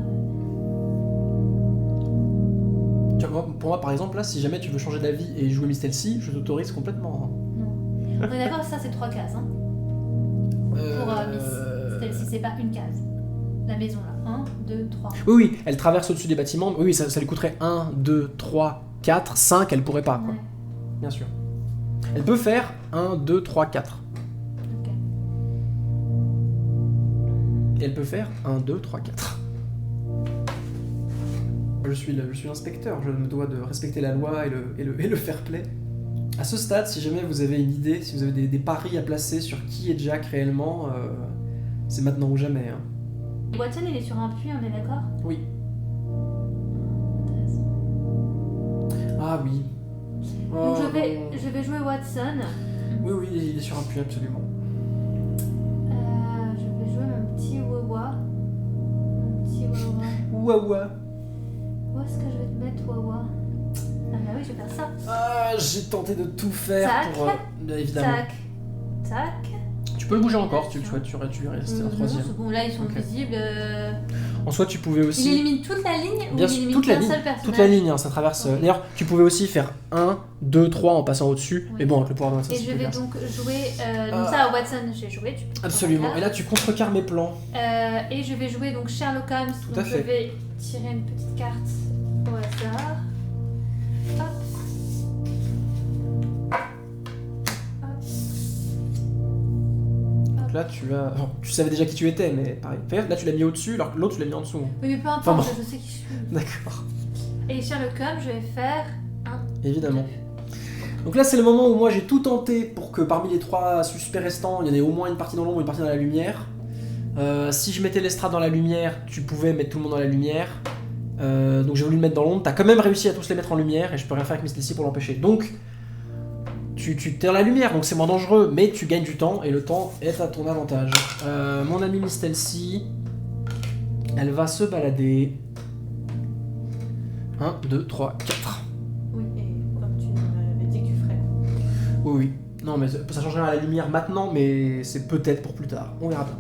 Tu vois, pour moi, par exemple, là, si jamais tu veux changer d'avis et jouer Miss Elsie, je t'autorise complètement. Non. On est d'accord, ça c'est 3 cases. Hein. Pour Miss Elsie, c'est pas une case. La maison là. 1, 2, 3. Oui, elle traverse au-dessus des bâtiments. Oui, ça lui coûterait 1, 2, 3, 4, 5, elle pourrait pas, quoi. Ouais. Bien sûr. Elle peut faire 1, 2, 3, 4. Ok. Et elle peut faire 1, 2, 3, 4. Je suis l'inspecteur, je me dois de respecter la loi et le fair play. À ce stade, si jamais vous avez une idée, si vous avez des paris à placer sur qui est Jack réellement, c'est maintenant ou jamais. Hein. Watson, il est sur un puits, on est d'accord? Oui. Intéressant. Ah oui. Donc Oh, je vais non. jouer Watson. Oui, il est sur un puits, absolument. Je vais jouer mon petit Wawa. Mon petit Wawa. Ouah. Où est-ce que je vais te mettre, Wawa? Ah bah oui, je vais faire ça. Ah, j'ai tenté de tout faire Tac. pour... évidemment. Tac. Tac. Tu peux le bouger encore, si tu le souhaites, tu lui restes un Non, troisième. c'est bon, là ils sont Ok. visibles. En soi, tu pouvais Il aussi... élimine toute la ligne ou Bien il sûr, élimine toute la qu'un ligne, seul personnage? toute la ligne, hein, ça traverse. Ok. D'ailleurs, tu pouvais aussi faire 1, 2, 3 en passant au-dessus. Ouais. Mais bon, avec le pouvoir de Watson, Et c'est je plus vais classe. donc jouer. Donc ça, à Watson, j'ai joué. Tu peux Absolument. prendre Et là, tu contrecarres mes plans. et je vais jouer donc Sherlock Holmes. Tout à Donc fait. je vais tirer une petite carte au hasard. Hop. Donc là, tu as... Bon, tu savais déjà qui tu étais, mais pareil. Là, tu l'as mis au-dessus, alors que l'autre, tu l'as mis en dessous. Oui, mais peu importe, Enfin bon. je sais qui je suis. D'accord. Et Sherlock Holmes, je vais faire un. Évidemment. Donc là, c'est le moment où moi, j'ai tout tenté pour que parmi les 3 suspects restants, il y en ait au moins une partie dans l'ombre et une partie dans la lumière. Si je mettais l'estrade dans la lumière, tu pouvais mettre tout le monde dans la lumière. Donc j'ai voulu le mettre dans l'ombre. T'as quand même réussi à tous les mettre en lumière et je peux rien faire avec Miss Elsie pour l'empêcher. Donc, tu t'es dans la lumière, donc c'est moins dangereux, mais tu gagnes du temps et le temps est à ton avantage. Mon ami Miss Elsie, elle va se balader. 1, 2, 3, 4. Oui, et comme tu m'avais dit que tu ferais. Oui. Non, mais ça change rien à la lumière maintenant, mais c'est peut-être pour plus tard. On verra bien.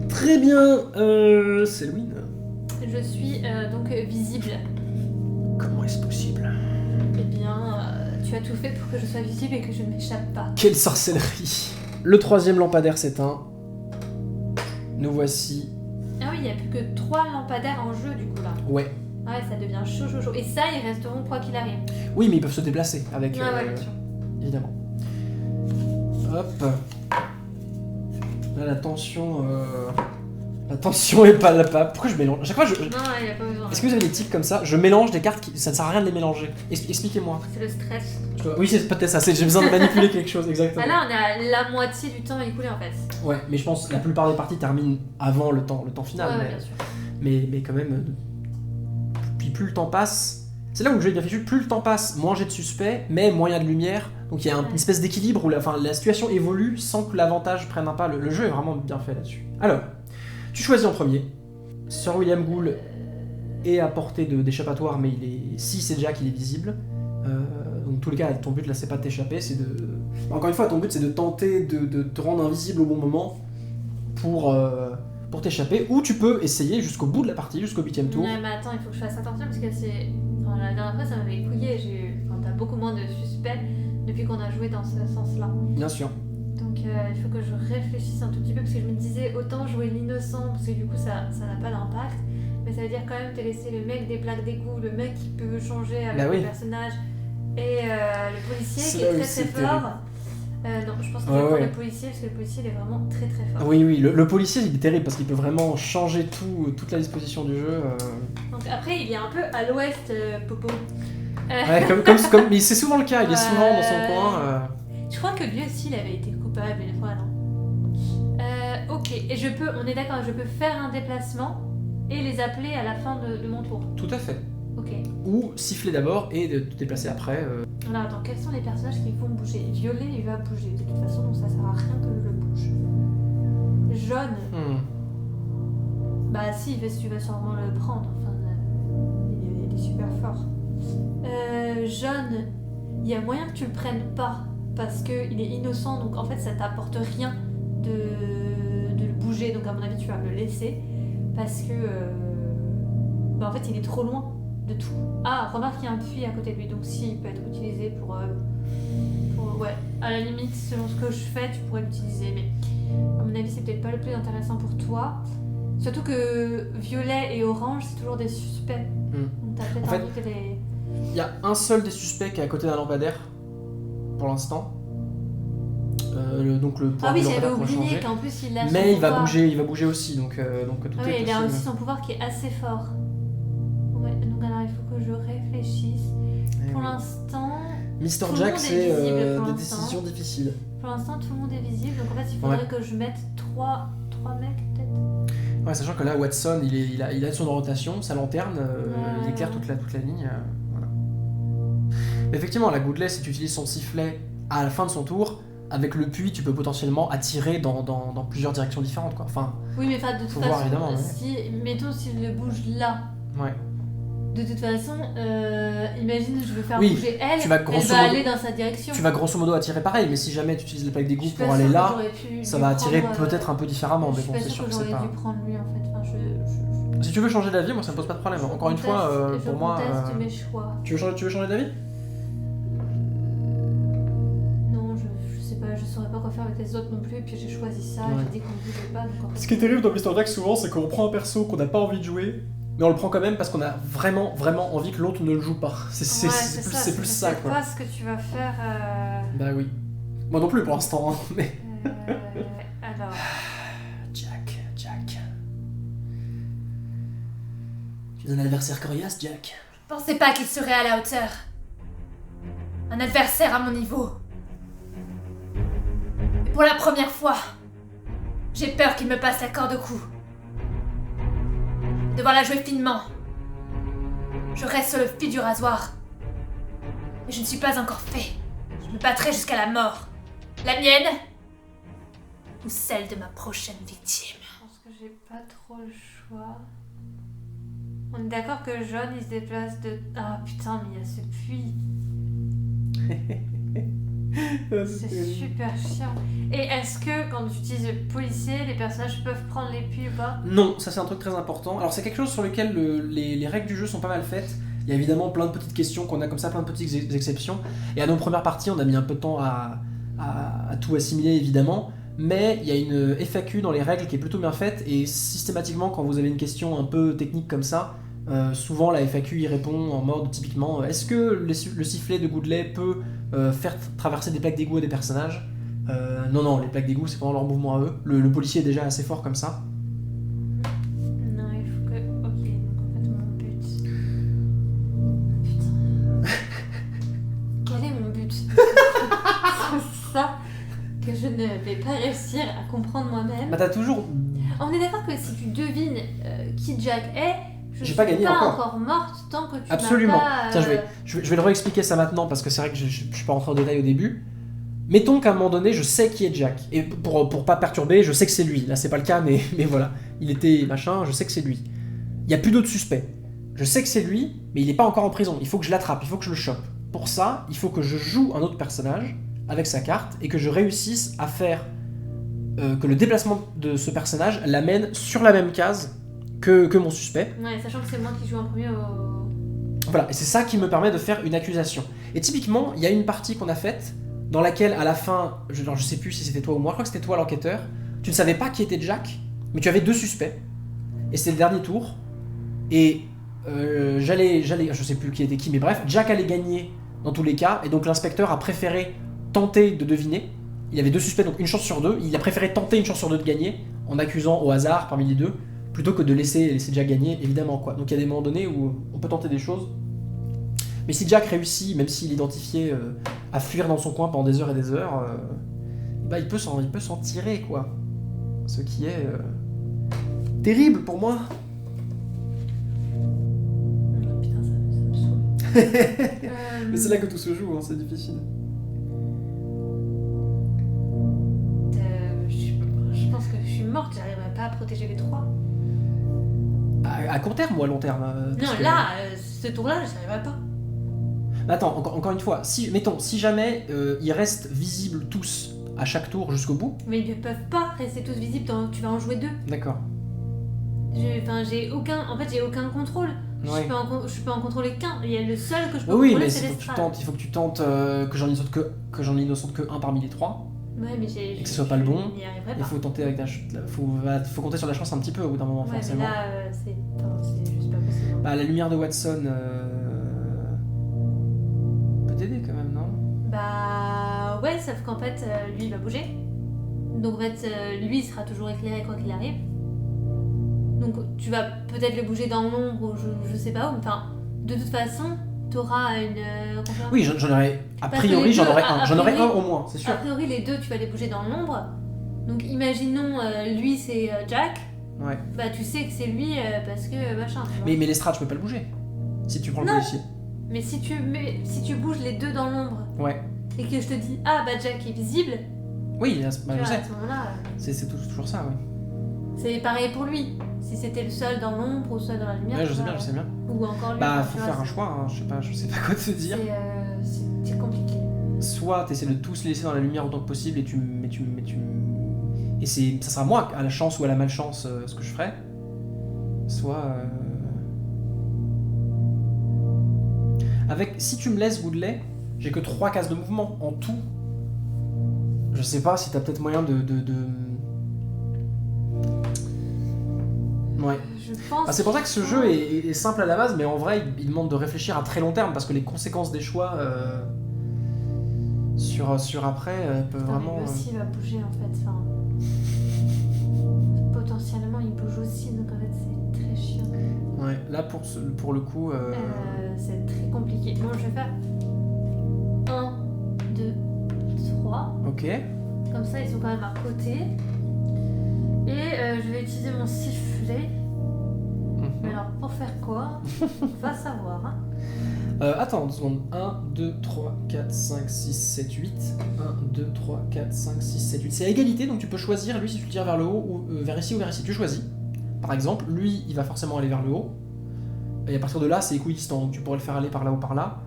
Très bien, c'est Louine. Je suis donc visible. Comment est-ce possible? Eh bien, tu as tout fait pour que je sois visible et que je ne m'échappe pas. Quelle sorcellerie! Le 3e lampadaire s'éteint. Nous voici. Ah oui, il n'y a plus que 3 lampadaires en jeu du coup là. Ouais. Ah ouais, ça devient chaud. Et ça, ils resteront quoi qu'il arrive. Oui, mais ils peuvent se déplacer avec. Ah ouais, bien sûr. Évidemment. Hop. Là, la tension. La tension est palpable. Pourquoi je mélange? À chaque fois, Non, il n'y a pas besoin. Est-ce que vous avez des tics comme ça? Je mélange des cartes ça ne sert à rien de les mélanger. Expliquez-moi. C'est le stress. Oui, c'est peut-être ça. J'ai besoin de manipuler quelque chose, exactement. Ah là, on a la moitié du temps écoulé en fait. Ouais, mais je pense que la plupart des parties terminent avant le temps final. Ouais, mais, bien sûr. mais quand même, puis plus le temps passe, c'est là où le jeu est bien fichu, plus le temps passe, moins j'ai de suspects, mais moins il y a de lumière. Donc il y a une espèce d'équilibre où la situation évolue sans que l'avantage prenne un pas. Le jeu est vraiment bien fait là-dessus. Alors, tu choisis en premier. Sir William Gould est à portée d'échappatoire, mais si c'est Jack, il est visible. donc, tous les cas, ton but là, c'est pas de t'échapper, c'est de. Encore une fois, ton but c'est de tenter de te rendre invisible au bon moment pour t'échapper, ou tu peux essayer jusqu'au bout de la partie, jusqu'au 8ème tour. Ouais, mais attends, il faut que je fasse attention parce que c'est. Enfin, la dernière fois, ça m'avait couillé. T'as beaucoup moins de suspects depuis qu'on a joué dans ce sens-là. Bien sûr. Donc, il faut que je réfléchisse un tout petit peu parce que je me disais autant jouer l'innocent parce que du coup, ça n'a pas d'impact. Mais ça veut dire quand même te laisser le mec des plaques d'égout, le mec qui peut changer avec Bah oui. le personnage et le policier C'est qui là est où très c'est très fort. Non, je pense que je vais prendre le policier parce que le policier il est vraiment très très fort. Oui, le policier il est terrible parce qu'il peut vraiment changer toute la disposition du jeu. Donc après, il est un peu à l'ouest, Popo. Ouais, mais c'est souvent le cas, il est souvent dans son coin. Je crois que lui aussi il avait été coupable une fois, non? Ok, et on est d'accord, je peux faire un déplacement et les appeler à la fin de mon tour. Tout à fait. Ok. Ou siffler d'abord et de te déplacer après. Alors attends, quels sont les personnages qui vont bouger? Violet, il va bouger de toute façon, donc ça sert à rien que je le bouge. Jaune, bah si, parce que tu vas sûrement le prendre, enfin, il est super fort. Jaune, il y a moyen que tu le prennes pas, parce qu'il est innocent, donc en fait ça t'apporte rien de le bouger, donc à mon avis tu vas me le laisser, parce que bah en fait il est trop loin de tout. Ah, remarque qu'il y a un puits à côté de lui, donc si, il peut être utilisé pour ouais, à la limite, selon ce que je fais, tu pourrais l'utiliser, mais à mon avis c'est peut-être pas le plus intéressant pour toi. Surtout que violet et orange, c'est toujours des suspects. Donc t'as peut-être envie que les... Il y a un seul des suspects qui est à côté d'un lampadaire, pour l'instant. Donc le Ah oui, du j'avais lampadaire pourrait oublié changer. qu'en plus il a son Mais il va pouvoir. bouger aussi, donc tout Ah oui, est il a possible. aussi son pouvoir qui est assez fort. Ouais, donc alors il faut que je réfléchisse. Et Pour oui. l'instant, Mr. tout le Jack, monde c'est est visible pour des l'instant. décisions difficiles. tout le monde est visible, donc en fait il faudrait que je mette trois mecs peut-être. Ouais, sachant que là, Watson, il a son orientation, sa lanterne, il éclaire toute la ligne. Voilà. Effectivement, la Goodley, si tu utilises son sifflet à la fin de son tour, avec le puits, tu peux potentiellement attirer dans plusieurs directions différentes, quoi. Enfin, Oui, mais enfin, de toute Faut façon, voir, évidemment, mettons si je le bouge là, ouais. de toute façon, imagine je veux faire Oui, bouger elle, tu vas elle grosso va modo- aller dans sa direction. Tu vas grosso modo attirer pareil, mais si jamais tu utilises les plaques Je d'égout suis pour pas aller sûre que là, j'aurais pu ça lui va attirer prendre, peut-être un peu différemment, Je mais suis bon, pas c'est sûre sûr que que c'est j'aurais pas... dû prendre lui en fait. Enfin, Si tu veux changer d'avis, moi ça me pose pas de problème. Encore une fois, pour moi... Je conteste mes choix. Tu veux changer d'avis? Non, je sais pas, je saurais pas quoi faire avec les autres non plus. Et puis j'ai choisi ça, Ouais. j'ai dit qu'on bougeait pas. Donc en fait, Ce qui est terrible dans Mr. Jack souvent, c'est qu'on prend un perso qu'on n'a pas envie de jouer, mais on le prend quand même parce qu'on a vraiment envie que l'autre ne le joue pas. C'est plus ça, quoi. pas ce que tu vas faire. Bah oui. Moi non plus pour l'instant, hein, mais... Alors, Jack. Tu es un adversaire coriace, Jack. je pensais pas qu'il serait à la hauteur. Un adversaire à mon niveau. Et pour la première fois, j'ai peur qu'il me passe la corde au cou. Devoir la jouer finement. Je reste sur le fil du rasoir. Mais je ne suis pas encore fait. Je me battrai jusqu'à la mort. La mienne ou celle de ma prochaine victime. Je pense que j'ai pas trop le choix. On est d'accord que jaune il se déplace de... Ah putain, mais il y a ce puits. C'est super chiant. Et est-ce que quand tu utilises le policier, les personnages peuvent prendre les puits ou pas? Non, ça c'est un truc très important. Alors c'est quelque chose sur lequel les règles du jeu sont pas mal faites. Il y a évidemment plein de petites questions qu'on a comme ça, plein de petites exceptions. Et à nos premières parties, on a mis un peu de temps à tout assimiler évidemment. Mais il y a une FAQ dans les règles qui est plutôt bien faite. Et systématiquement, quand vous avez une question un peu technique comme ça, souvent la FAQ y répond en mode typiquement est-ce que le sifflet de Goodley peut faire traverser des plaques d'égout à des personnages? Non, les plaques d'égout c'est pendant leur mouvement à eux. Le policier est déjà assez fort comme ça. Non, il faut que... Ok, donc en fait mon but... Putain... Quel est mon but? C'est ça que je ne vais pas réussir à comprendre moi-même. Bah t'as toujours... On est d'accord que si tu devines qui Jack est, je J'ai suis pas gagné encore morte tant que tu Absolument. m'as pas... Tiens, je vais le réexpliquer ça maintenant parce que c'est vrai que je suis pas rentré en détail au début. Mettons qu'à un moment donné, je sais qui est Jack. Et pour pas perturber, je sais que c'est lui. Là, c'est pas le cas, mais voilà. Il était machin, je sais que c'est lui. Il y a plus d'autres suspects. Je sais que c'est lui, mais il est pas encore en prison. Il faut que je l'attrape, il faut que je le chope. pour ça, il faut que je joue un autre personnage avec sa carte et que je réussisse à faire que le déplacement de ce personnage l'amène sur la même case que mon suspect. Ouais, sachant que c'est moi qui joue en premier au... Voilà, et c'est ça qui me permet de faire une accusation. Et typiquement, il y a une partie qu'on a faite dans laquelle, à la fin, je sais plus si c'était toi ou moi, je crois que c'était toi l'enquêteur, tu ne savais pas qui était Jack, mais tu avais 2 suspects. Et c'était le dernier tour. Et j'allais, je sais plus qui était qui, mais bref, Jack allait gagner dans tous les cas, et donc l'inspecteur a préféré tenter de deviner. Il y avait 2 suspects, donc une chance sur 2. Il a préféré tenter une chance sur 2 de gagner, en accusant au hasard parmi les 2, plutôt que de laisser Jack gagner, évidemment, quoi. Donc il y a des moments donnés où on peut tenter des choses. Mais si Jack réussit, même s'il est identifié, à fuir dans son coin pendant des heures et des heures, bah, il peut s'en tirer, quoi. Ce qui est terrible pour moi. Oh, putain, ça me saoule. Mais c'est là que tout se joue, hein, c'est difficile. Je pense que je suis morte, j'arriverai pas à protéger les 3. À court terme ou à long terme parce Non, que- là, ce tour-là, j'y arriverai pas. Attends, encore une fois, si jamais ils restent visibles tous à chaque tour jusqu'au bout, Mais ils ne peuvent pas rester tous visibles, tu vas en jouer 2. d'accord. J'ai aucun contrôle. Ouais. Je peux en contrôler qu'un. Il y a le seul que je peux Oui, contrôler, mais c'est il faut l'estrade. que tu tentes que j'en innocente que un parmi les 3. Ouais, mais Et que ce soit pas le bon, Je n'y arriverai Il pas. faut tenter avec faut compter sur la chance un petit peu au bout d'un moment, Ouais, mais forcément. là, c'est juste pas possible. Bah, la lumière de Watson peut t'aider quand même, non? Bah ouais, sauf qu'en fait, lui, il va bouger. Donc en fait, lui, il sera toujours éclairé quoi qu'il arrive. Donc tu vas peut-être le bouger dans l'ombre ou je sais pas où. Enfin, de toute façon, t'auras une... conférence. Oui, j'en aurais. A Parce que priori, les j'en deux, aurais a un. J'en aurais un priori- au moins, c'est sûr. A priori, les 2, tu vas les bouger dans l'ombre. Donc imaginons, lui, c'est Jack. Ouais. Bah tu sais que c'est lui parce que machin. Tu vois. Mais l'estrade, je peux pas le bouger. Si tu prends le Non. policier. Mais si tu bouges les 2 dans l'ombre Ouais. et que je te dis ah bah Jack est visible, Oui, bah, tu je vois, sais. à ce moment-là, C'est toujours ça, oui. c'est pareil pour lui. Si c'était le seul dans l'ombre ou le seul dans la lumière. Ouais, tu je sais vois, bien, je sais bien. Ou encore lui. Bah, enfin, faut tu faire vois, un choix, hein. Je sais pas quoi te dire. C'est compliqué. Soit t'essaies de tous les laisser dans la lumière autant que possible et et ça sera moi, à la chance ou à la malchance, ce que je ferai. Soit... Si tu me laisses Woodley, j'ai que 3 cases de mouvement en tout. Je sais pas si t'as peut-être moyen de... Ouais. Je pense. Ah, c'est pour ça que ce jeu est simple à la base, mais en vrai, il demande de réfléchir à très long terme, parce que les conséquences des choix sur après peuvent Putain, mais vraiment... lui aussi il va bouger en fait. Enfin, potentiellement il bouge aussi, donc en fait c'est très chiant. Ouais, là pour le coup... C'est très compliqué. Bon, je vais faire 1, 2, 3. Ok. Comme ça, ils sont quand même à côté. Et je vais utiliser mon sifflet. Mais alors, pour faire quoi? Va savoir. Hein. Attends, 2 secondes. 1, 2, 3, 4, 5, 6, 7, 8. 1, 2, 3, 4, 5, 6, 7, 8. C'est à égalité, donc tu peux choisir, lui, si tu le tires vers le haut, ou vers ici ou vers ici. Tu choisis. Par exemple, lui, il va forcément aller vers le haut. Et à partir de là, c'est équidistant, donc tu pourrais le faire aller par là ou par là.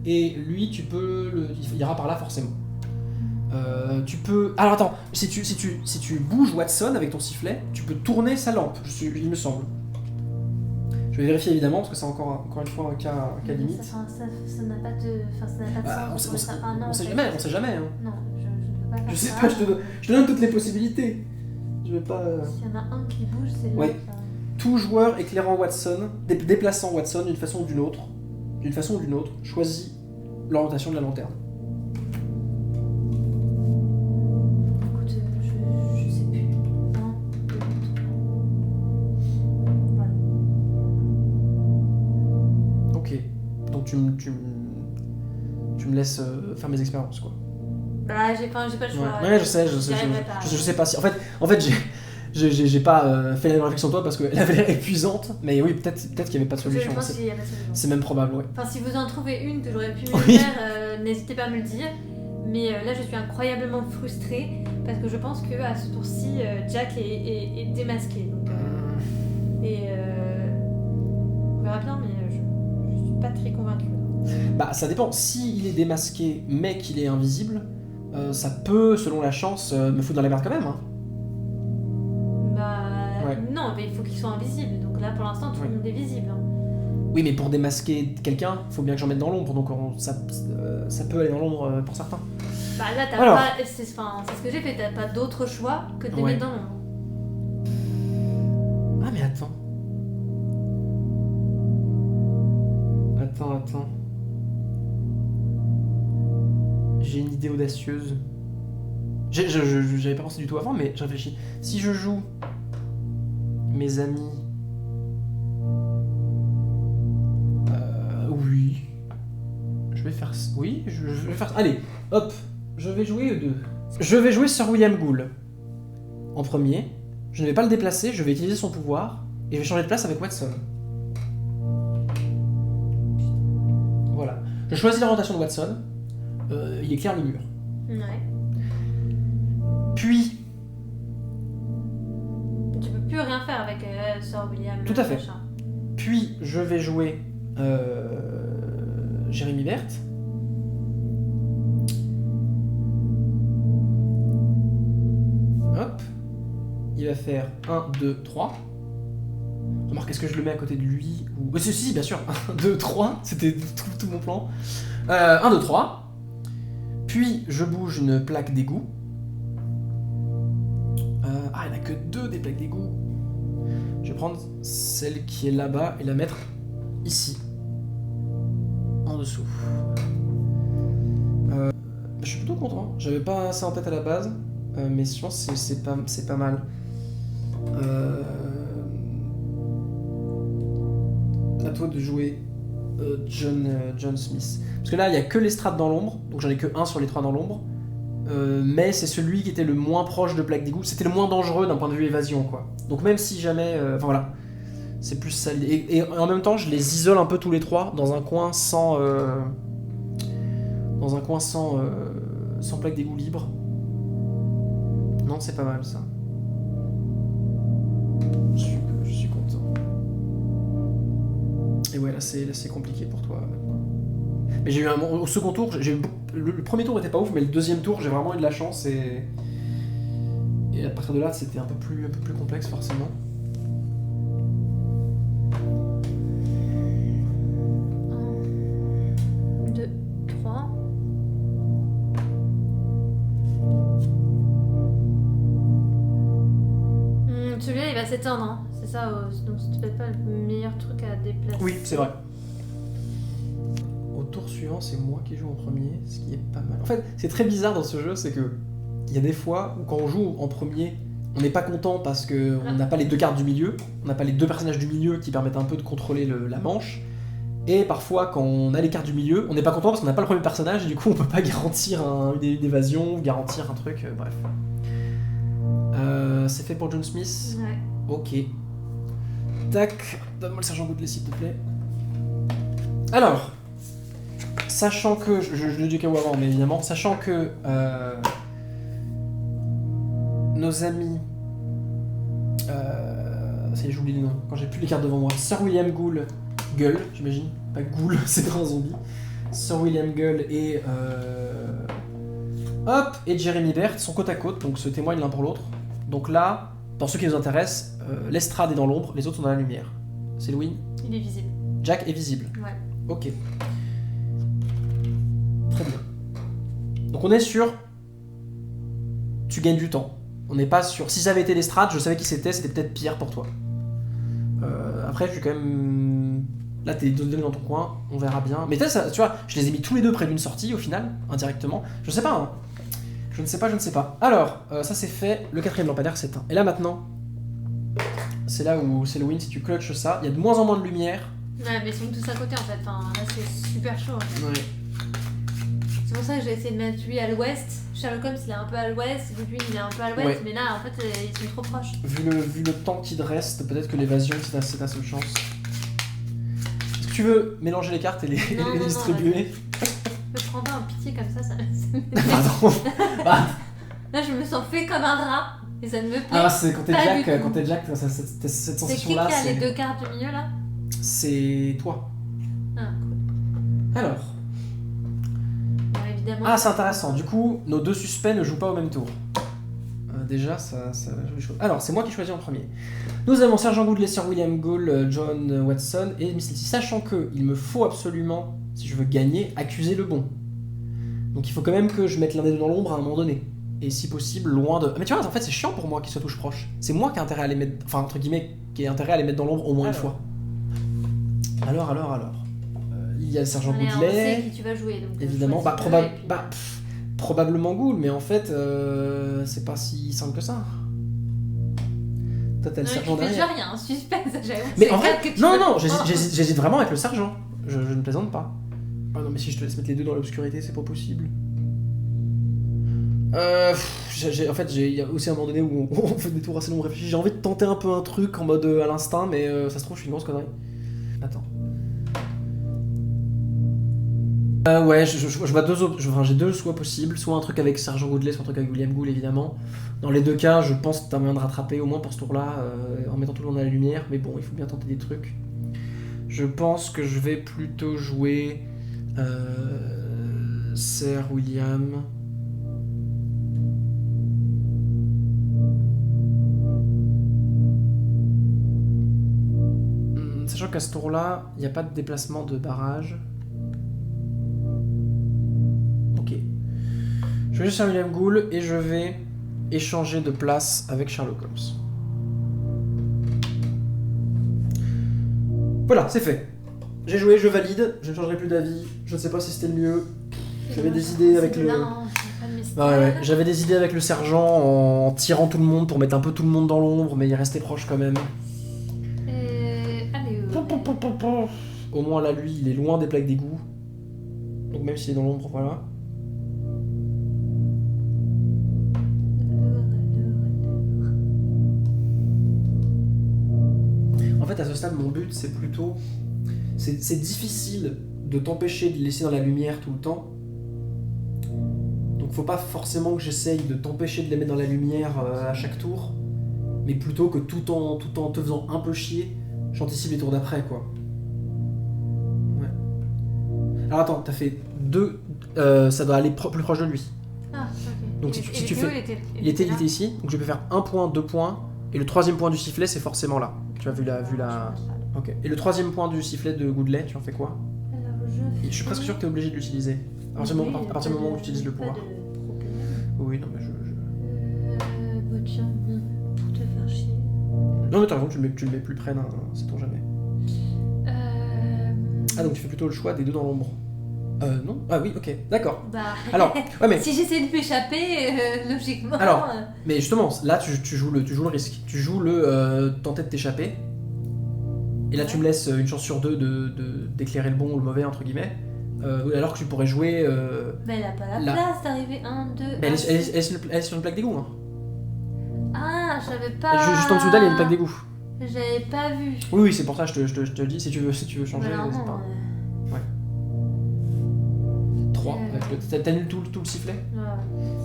Et lui, il ira par là forcément. Tu peux... Alors attends, si tu bouges Watson avec ton sifflet, tu peux tourner sa lampe, il me semble. Je vais vérifier évidemment, parce que c'est encore une fois un cas limite. Ça n'a pas de... Enfin, ça n'a pas de Bah, sens. on sait jamais. Hein. Non, je ne peux pas faire Je sais ça. pas, je te donne toutes les possibilités. Je vais pas... S'il y en a un qui bouge, c'est lui. Ouais. Tout joueur éclairant Watson, déplaçant Watson d'une façon ou d'une autre, choisit l'orientation de la lanterne. Écoute, je sais plus. 1, 2, 3. Voilà. Ok. Donc tu me laisses faire mes expériences, quoi. Bah, j'ai pas le choix. Ouais, je sais pas si... En fait, j'ai pas fait la même réflexion que toi parce qu'elle avait l'air épuisante, mais oui, peut-être qu'il y avait pas de solution. Je pense qu'il y a pas de solution. C'est même probable, ouais. Enfin, si vous en trouvez une que j'aurais pu Oui. faire, n'hésitez pas à me le dire. Mais là, je suis incroyablement frustrée parce que je pense qu'à ce tour-ci, Jack est démasqué. Donc, on verra bien, mais je suis pas très convaincue. Bah ça dépend, s'il est démasqué mais qu'il est invisible, ça peut, selon la chance, me foutre dans la merde quand même. Hein. Bah Ouais. non, mais il faut qu'il soit invisible. Donc là, pour l'instant, tout le monde est visible. Hein. Oui, mais pour démasquer quelqu'un, faut bien que j'en mette dans l'ombre, donc ça peut aller dans l'ombre pour certains. Bah là, t'as Alors. pas... C'est ce que j'ai fait, t'as pas d'autre choix que de les Ouais. mettre dans l'ombre. Ah mais attends. Attends. J'ai une idée audacieuse. J'avais pas pensé du tout avant, mais je réfléchis. Si je joue mes amis... oui. Je vais faire... Oui, je vais faire... Allez, hop. Je vais jouer eux deux. Je vais jouer Sir William Gould. En premier. Je ne vais pas le déplacer, je vais utiliser son pouvoir. Et je vais changer de place avec Watson. Voilà. Je choisis l'orientation de Watson. Il éclaire le mur. Ouais. Puis... Tu peux plus rien faire avec Sir William. Tout à fait. machin. Puis je vais jouer Jérémy Berthe. Hop. Il va faire 1, 2, 3. Remarque, est-ce que je le mets à côté de lui ou... si, bien sûr. 1, 2, 3. C'était tout mon plan. 1, 2, 3. Puis je bouge une plaque d'égout. Il n'y en a que 2 des plaques d'égout. Je vais prendre celle qui est là-bas et la mettre ici. En dessous. Je suis plutôt content. J'avais pas ça en tête à la base. Mais je pense que c'est pas mal. À toi de jouer John Smith. Parce que là, il n'y a que l'estrade dans l'ombre. Donc j'en ai que 1 sur les 3 dans l'ombre. Mais c'est celui qui était le moins proche de plaque d'égout. C'était le moins dangereux d'un point de vue évasion, quoi. Donc même si jamais... Enfin voilà. C'est plus ça. Et en même temps, je les isole un peu tous les 3 dans un coin sans... Dans un coin sans plaque d'égout libre. Non, c'est pas mal ça. Je suis content. Et ouais, là c'est compliqué pour toi maintenant. Mais j'ai eu au second tour, le premier tour était pas ouf, mais le deuxième tour j'ai vraiment eu de la chance et à partir de là c'était un peu plus complexe forcément. Celui-là il va s'éteindre, hein. C'est ça, donc c'est peut-être pas le meilleur truc à déplacer. Oui, c'est vrai. Au tour suivant, c'est moi qui joue en premier, ce qui est pas mal. En fait, c'est très bizarre dans ce jeu, c'est que il y a des fois où quand on joue en premier, on n'est pas content parce que on n'a pas les 2 cartes du milieu, on n'a pas les 2 personnages du milieu qui permettent un peu de contrôler la manche. Et parfois, quand on a les cartes du milieu, on n'est pas content parce qu'on n'a pas le premier personnage et du coup, on peut pas garantir une évasion, garantir un truc, bref. C'est fait pour John Smith. Ouais. Ok. Tac. Donne-moi le sergent Goodley s'il te plaît. Alors, sachant que... Je le dis qu'à avant, mais évidemment, sachant que... nos amis... ça y est, j'oublie les noms. Quand j'ai plus les cartes devant moi. Sir William Gould... Gull, j'imagine. Pas Gould, c'est pas un zombie. Sir William Gull et... Hop, et Jérémy Berthe sont côte à côte, donc se témoignent l'un pour l'autre. Donc là, dans ce qui nous intéresse, l'estrade est dans l'ombre, les autres sont dans la lumière. C'est Louis. Il est visible. Jack est visible. Ouais. Ok. Très bien. Donc on est sur... Tu gagnes du temps. On n'est pas sur... Si ça avait été l'estrade, je savais qui c'était peut-être pire pour toi. Après, je suis quand même... Là, t'es donné dans ton coin, on verra bien. Mais ça, tu vois, je les ai mis tous les deux près d'une sortie, au final, indirectement. Je sais pas, hein. Je ne sais pas. Alors, ça c'est fait, le 4ème lampadaire s'éteint. Et là maintenant, c'est là où c'est le win, si tu clutches ça, il y a de moins en moins de lumière. Ouais, mais ils sont tous à côté en fait. Enfin, là, c'est super chaud. En fait. Ouais. C'est pour ça que j'ai essayé de mettre lui à l'ouest. Sherlock Holmes, il est un peu à l'ouest. Goodwin, il est un peu à l'ouest. Ouais. Mais là, en fait, ils sont trop proches. Vu le temps qui te reste, peut-être que l'évasion c'est ta seule chance. Est-ce que tu veux mélanger les cartes et les distribuer? Je prends pas en pitié comme ça Pardon. Là, je me sens fait comme un drap. Et ça ne me plaît Ah, c'est quand t'es pas Jack, du tout. t'as cette C'est qui sensation-là. a les 2 cartes du milieu là? C'est toi. Ah, Alors. Bon, évidemment. Ah, c'est intéressant. Du coup, nos 2 suspects ne jouent pas au même tour. Déjà, ça joue les choses. Alors, c'est moi qui choisis en premier. Nous avons Sergent Goodley, Sir William Gould, John Watson et Miss Lizzie. Sachant que il me faut absolument, si je veux gagner, accuser le bon. Donc il faut quand même que je mette l'un des deux dans l'ombre à un moment donné. Et si possible, loin de... Mais tu vois, en fait, c'est chiant pour moi qu'ils se touchent proches. C'est moi qui ai intérêt à les mettre... Enfin, entre guillemets, qui ai intérêt à les mettre dans l'ombre au moins une fois. Alors. Il y a le Sergent Allez, on Goodley... sait qui tu vas jouer. Donc, Évidemment, choisis deux, et puis- probablement Gould, mais en fait, c'est pas si simple que ça. Toi, t'as le Non, sergent tu fais derrière. déjà rien, suspense, j'avoue. Mais C'est en vrai, clair que tu non, veux- non, j'hésite vraiment avec le sergent. Je ne plaisante pas. Ah non, mais si je te laisse mettre les deux dans l'obscurité, c'est pas possible. En fait, il y a aussi un moment donné où on fait des tours assez longs réfléchis. J'ai envie de tenter un peu un truc en mode à l'instinct, mais ça se trouve, je suis une grosse connerie. Attends. Ouais, je vois j'ai deux choix possibles. Soit un truc avec Sergent Goodley, soit un truc avec William Gould, évidemment. Dans les deux cas, je pense que t'as moyen de rattraper, au moins pour ce tour-là, en mettant tout le monde à la lumière. Mais bon, il faut bien tenter des trucs. Je pense que je vais plutôt jouer Sir William. Sachant qu'à ce tour-là, il n'y a pas de déplacement de barrage. Ok. Je vais Sir William Gould et je vais échanger de place avec Sherlock Holmes. Voilà, c'est fait. J'ai joué, je valide, je ne changerai plus d'avis. Je ne sais pas si c'était le mieux. J'avais des idées avec le... Ouais. J'avais des idées avec le sergent en tirant tout le monde pour mettre un peu tout le monde dans l'ombre, mais il restait proche quand même. Allez, Au moins là, lui, il est loin des plaques d'égout. Donc même s'il est dans l'ombre, voilà. En fait, à ce stade, mon but, c'est plutôt... C'est difficile de t'empêcher de les laisser dans la lumière tout le temps. Donc faut pas forcément que j'essaye de t'empêcher de les mettre dans la lumière à chaque tour. Mais plutôt que tout en te faisant un peu chier, j'anticipe les tours d'après, quoi. Ouais. Alors attends, t'as fait 2... ça doit aller plus proche de lui. Ah, ok. Donc si tu fais... Il Il était là. ici, donc je peux faire 1 point, 2 points, et le troisième point du sifflet, c'est forcément là. Tu as vu la... Ok. Et le troisième point du sifflet de Goodley, tu en fais quoi? Alors, Je suis presque sûr que tu es obligé de l'utiliser. À partir du moment où tu utilises le pouvoir. Oui, non mais Bah tiens, pour te faire chier. Non mais t'as raison, tu le mets plus près d'un... sait-on jamais. Ah donc tu fais plutôt le choix des deux dans l'ombre. Non? Ah oui, ok, d'accord. Bah... Alors, ouais mais... si j'essaie de m'échapper, logiquement... Alors, mais justement, là tu joues le risque. Tu joues le tenter de t'échapper. Et là tu me laisses une chance sur deux d'éclairer le bon ou le mauvais, entre guillemets. Alors que tu pourrais jouer... Mais elle a pas la là. place d'arriver 1, 2... Mais elle est sur une plaque d'égout. Hein. Ah, j'avais pas... Juste en dessous d'elle, il y a une plaque d'égout. J'avais pas vu. Oui, c'est pour ça que je te le dis, si tu veux changer, Alors, c'est non, pas... 3. T'annules tout le sifflet? ouais.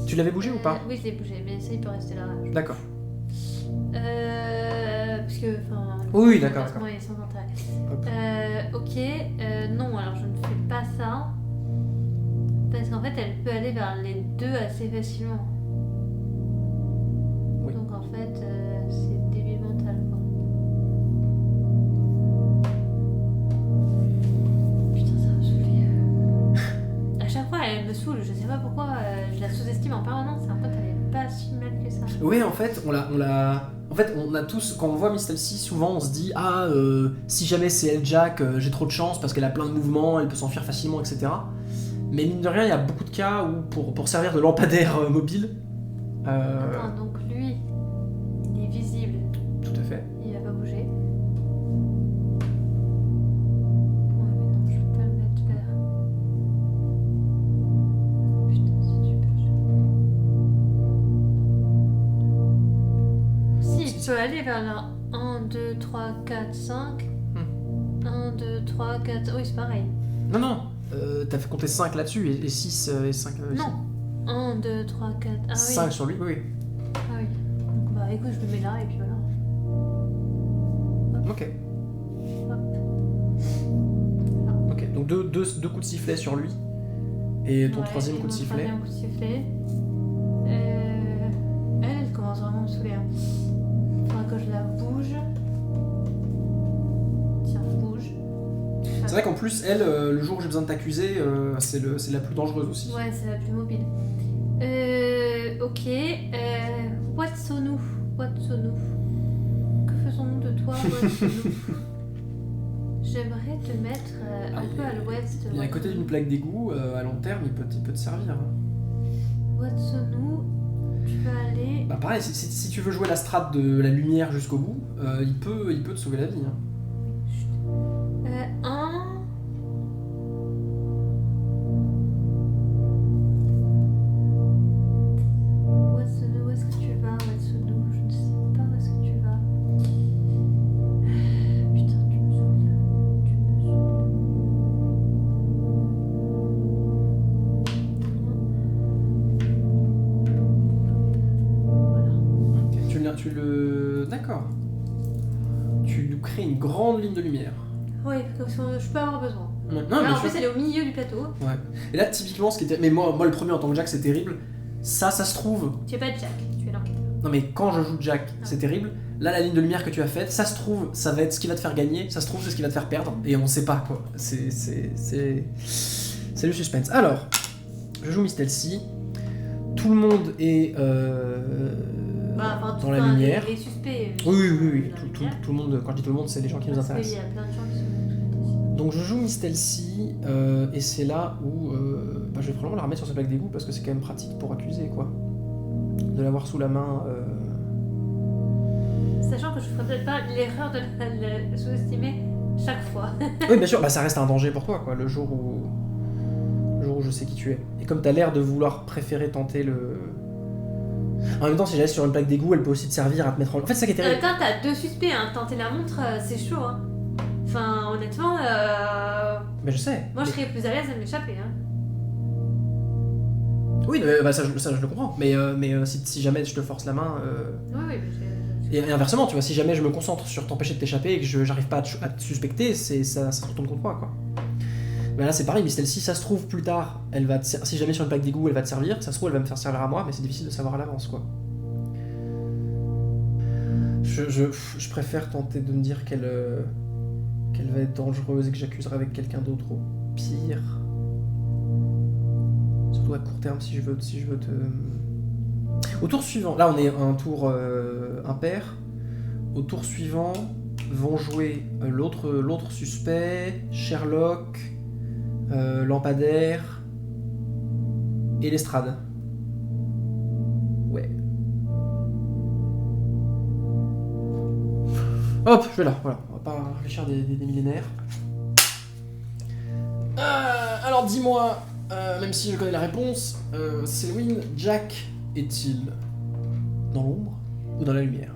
Tu l'avais bougé ou pas? Oui, je l'ai bougé, mais ça, il peut rester là. D'accord. Parce que, enfin... Oui, d'accord. Il est sans intérêt. Hop. Ok, non, alors je ne fais pas ça. Parce qu'en fait, elle peut aller vers les deux assez facilement. Oui. Donc en fait, c'est début mental, quoi. Putain, ça me saoule. À chaque fois, elle me saoule, je sais pas pourquoi, je la sous-estime en permanence. En fait, elle est pas si mal que ça. Oui, en fait, on a tous, quand on voit Miss Elsie, souvent on se dit si jamais c'est elle Jack, j'ai trop de chance parce qu'elle a plein de mouvements, elle peut s'enfuir facilement, etc. Mais mine de rien, il y a beaucoup de cas où pour servir de lampadaire mobile. Attends, donc lui, il est visible, Tout à fait. il va pas bouger. Ouais, mais non, je peux pas le mettre vers. Putain, si tu peux. Si, il peut aller vers la 1, 2, 3, 4, 5. 1, 2, 3, 4. Oui, c'est pareil. Non, t'as fait compter 5 là-dessus et 6 et 5. Non. 1, 2, 3, 4. Ah oui. 5 sur lui, oui. Ah oui. Donc, bah écoute, je le mets là et puis voilà. Ok. Hop. Ok, donc deux coups de sifflet sur lui. Et ton Ouais, troisième et coup de mon sifflet. troisième coup de sifflet. Elle commence vraiment à me saouler. Hein. Faudra que je la bouge. Tiens, bouge. C'est vrai qu'en plus, elle, le jour où j'ai besoin de t'accuser, c'est la plus dangereuse aussi. Ouais, c'est la plus mobile. Ok. Watsonu. Que faisons-nous de toi, Watsonu? J'aimerais te mettre un peu à l'ouest. Il est à côté d'une plaque d'égout, à long terme, il peut te servir. Watsonu, tu vas aller. Bah pareil, si tu veux jouer la strat de la lumière jusqu'au bout, il peut te sauver la vie. Hein. Watsonu, où est-ce que tu vas, Watsonu? Je ne sais pas où est-ce que tu vas. Putain, tu me saoules. Voilà. Tu le... D'accord. Tu nous crées une grande ligne de lumière. Oui, comme ça, je peux avoir besoin. Non, Là, bien en sûr. plus, elle est au milieu du plateau. Ouais. Et là, typiquement, ce qui était... Mais moi, le premier en tant que Jack, c'est terrible. Ça se trouve... Tu es pas Jack, tu es l'enquêteur. Non mais quand je joue Jack, c'est terrible. Là, la ligne de lumière que tu as faite, ça se trouve, ça va être ce qui va te faire gagner. Ça se trouve, c'est ce qui va te faire perdre. Et on sait pas, quoi. C'est le suspense. Alors, je joue Miss Elsie. Tout le monde est dans la lumière. Les suspects. Oui. dans la Tout lumière. le monde, quand je dis tout le monde, c'est les gens qui nous Parce qu'il intéressent. y a plein de gens qui sont. Donc je joue Miss Elsie, et c'est là où je vais probablement la remettre sur sa plaque d'égout parce que c'est quand même pratique pour accuser, quoi. De l'avoir sous la main. Sachant que je ferais peut-être pas l'erreur de la sous-estimer chaque fois. Oui, bien sûr, bah, ça reste un danger pour toi, quoi, le jour où je sais qui tu es. Et comme t'as l'air de vouloir préférer tenter le... En même temps, si j'allais sur une plaque d'égout, elle peut aussi te servir à te mettre en... En fait, c'est ça qui est terrible. Attends, t'as deux suspects, hein. Tenter la montre, c'est chaud, hein. Enfin, honnêtement, Mais je sais. moi je serais plus à l'aise à m'échapper, hein. Oui, bah, ça, je le comprends. Mais si jamais je te force la main... Oui, mais Et inversement, tu vois, si jamais je me concentre sur t'empêcher de t'échapper et que j'arrive pas à te suspecter, ça se retourne contre moi, quoi. Mais là, c'est pareil, Miss Elsie, ça se trouve plus tard, si jamais sur une plaque d'égout, elle va te servir, ça se trouve, elle va me faire servir à moi, mais c'est difficile de savoir à l'avance, quoi. Je préfère tenter de me dire qu'elle va être dangereuse et que j'accuserai avec quelqu'un d'autre au pire. Surtout à court terme, si je veux te... Au tour suivant, là on est à un tour impair. Au tour suivant, vont jouer l'autre suspect, Sherlock, Lampadaire et l'Estrade. Ouais. Hop, je vais là, voilà. On va pas réfléchir des millénaires. Alors dis-moi, même si je connais la réponse, Selwyn, Jack est-il dans l'ombre ou dans la lumière?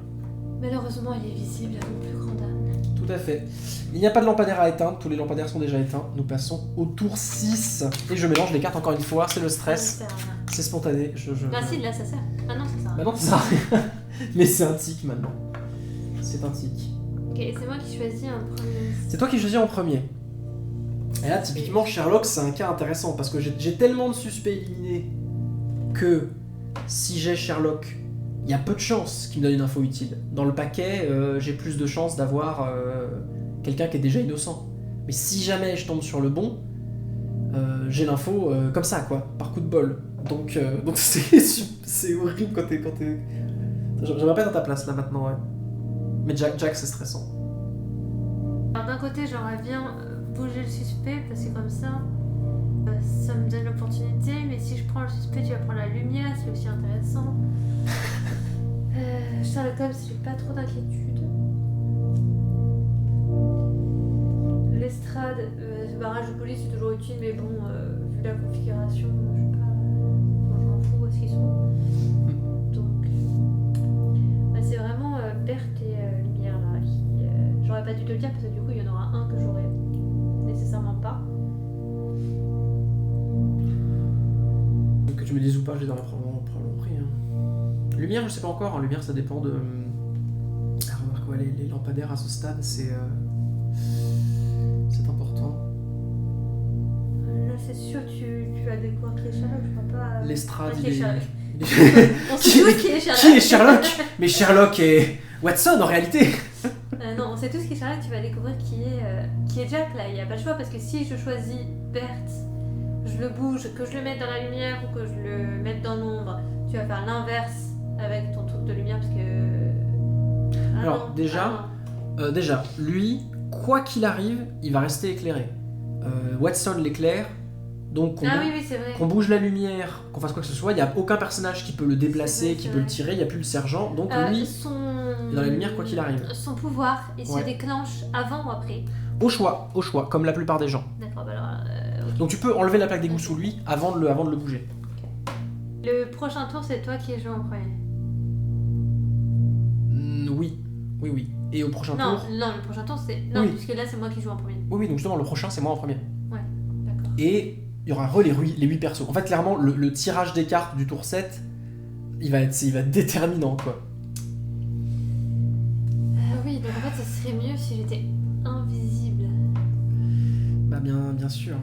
malheureusement, il est visible à mon plus grande âme. Tout à fait. Il n'y a pas de lampadaire à éteindre, tous les lampadaires sont déjà éteints. Nous passons au tour 6. Et je mélange les cartes encore une fois, c'est le stress, Ça sert à rien. c'est spontané. Bah si, là ça sert. Ah non, ça sert à Bah rien. non, ça sert à rien. Mais c'est un tic maintenant. C'est un tic. Ok, c'est moi qui choisis un premier. C'est toi qui choisis en premier. Et là, typiquement, Sherlock, c'est un cas intéressant parce que j'ai tellement de suspects éliminés que si j'ai Sherlock, il y a peu de chances qu'il me donne une info utile. Dans le paquet, j'ai plus de chances d'avoir quelqu'un qui est déjà innocent. Mais si jamais je tombe sur le bon, j'ai l'info comme ça, quoi, par coup de bol. Donc c'est horrible quand t'es... J'aimerais pas être dans ta place, là, maintenant, ouais. Mais Jack c'est stressant. Alors d'un côté, j'aimerais bien bouger le suspect parce que comme ça, ça me donne l'opportunité. Mais si je prends le suspect, tu vas prendre la lumière, c'est aussi intéressant. Sherlock Holmes, j'ai pas trop d'inquiétude. L'estrade, ce barrage de police c'est toujours utile, mais bon, vu la configuration, je sais pas, moi, je m'en fous où est-ce qu'ils sont. Donc, bah, c'est vraiment Berthe et Lumière là qui. J'aurais pas dû te le dire parce que du coup il y en aura un que j'aurais nécessairement pas. Que tu me dises ou pas, je les aurais probablement pris. Hein. Lumière, je sais pas encore. Hein. Lumière, ça dépend de. Ah, remarque, ouais, les lampadaires à ce stade, c'est important. c'est sûr que tu vas découvrir qui est Sherlock, je crois pas. Lestrade, Qui il est est... Sherlock. il est- On sait tous qui est Sherlock. Qui est Sherlock? Mais Sherlock est Watson en réalité. Non, on sait tous qui est Sherlock, tu vas découvrir qui est Jack là, il n'y a pas le choix parce que si je choisis Bert, je le bouge, que je le mette dans la lumière ou que je le mette dans l'ombre, tu vas faire l'inverse avec ton truc de lumière parce que... Ah Alors, non, déjà, ah déjà, lui, quoi qu'il arrive, il va rester éclairé. Watson l'éclaire, donc non. Ah oui, oui, c'est vrai. qu'on bouge la lumière, qu'on fasse quoi que ce soit, il n'y a aucun personnage qui peut le déplacer, C'est vrai, qui c'est peut le vrai. tirer, il n'y a plus le sergent, donc lui, est dans la lumière quoi qu'il arrive. Son pouvoir, il Ouais. se déclenche avant ou après? Au choix, comme la plupart des gens. D'accord, bah alors... Donc tu peux enlever la plaque d'égout sous lui avant de le bouger. Le prochain tour, c'est toi qui joues en premier. Oui. Et au prochain Non, tour... non, le prochain tour, c'est... Non, Oui. puisque là, c'est moi qui joue en premier. Oui, donc justement, le prochain, c'est moi en premier. D'accord. Et il y aura les 8 persos. En fait, clairement, le tirage des cartes du tour 7, il va être déterminant, quoi. Oui, donc en fait, ça serait mieux si j'étais invisible. Bah bien sûr.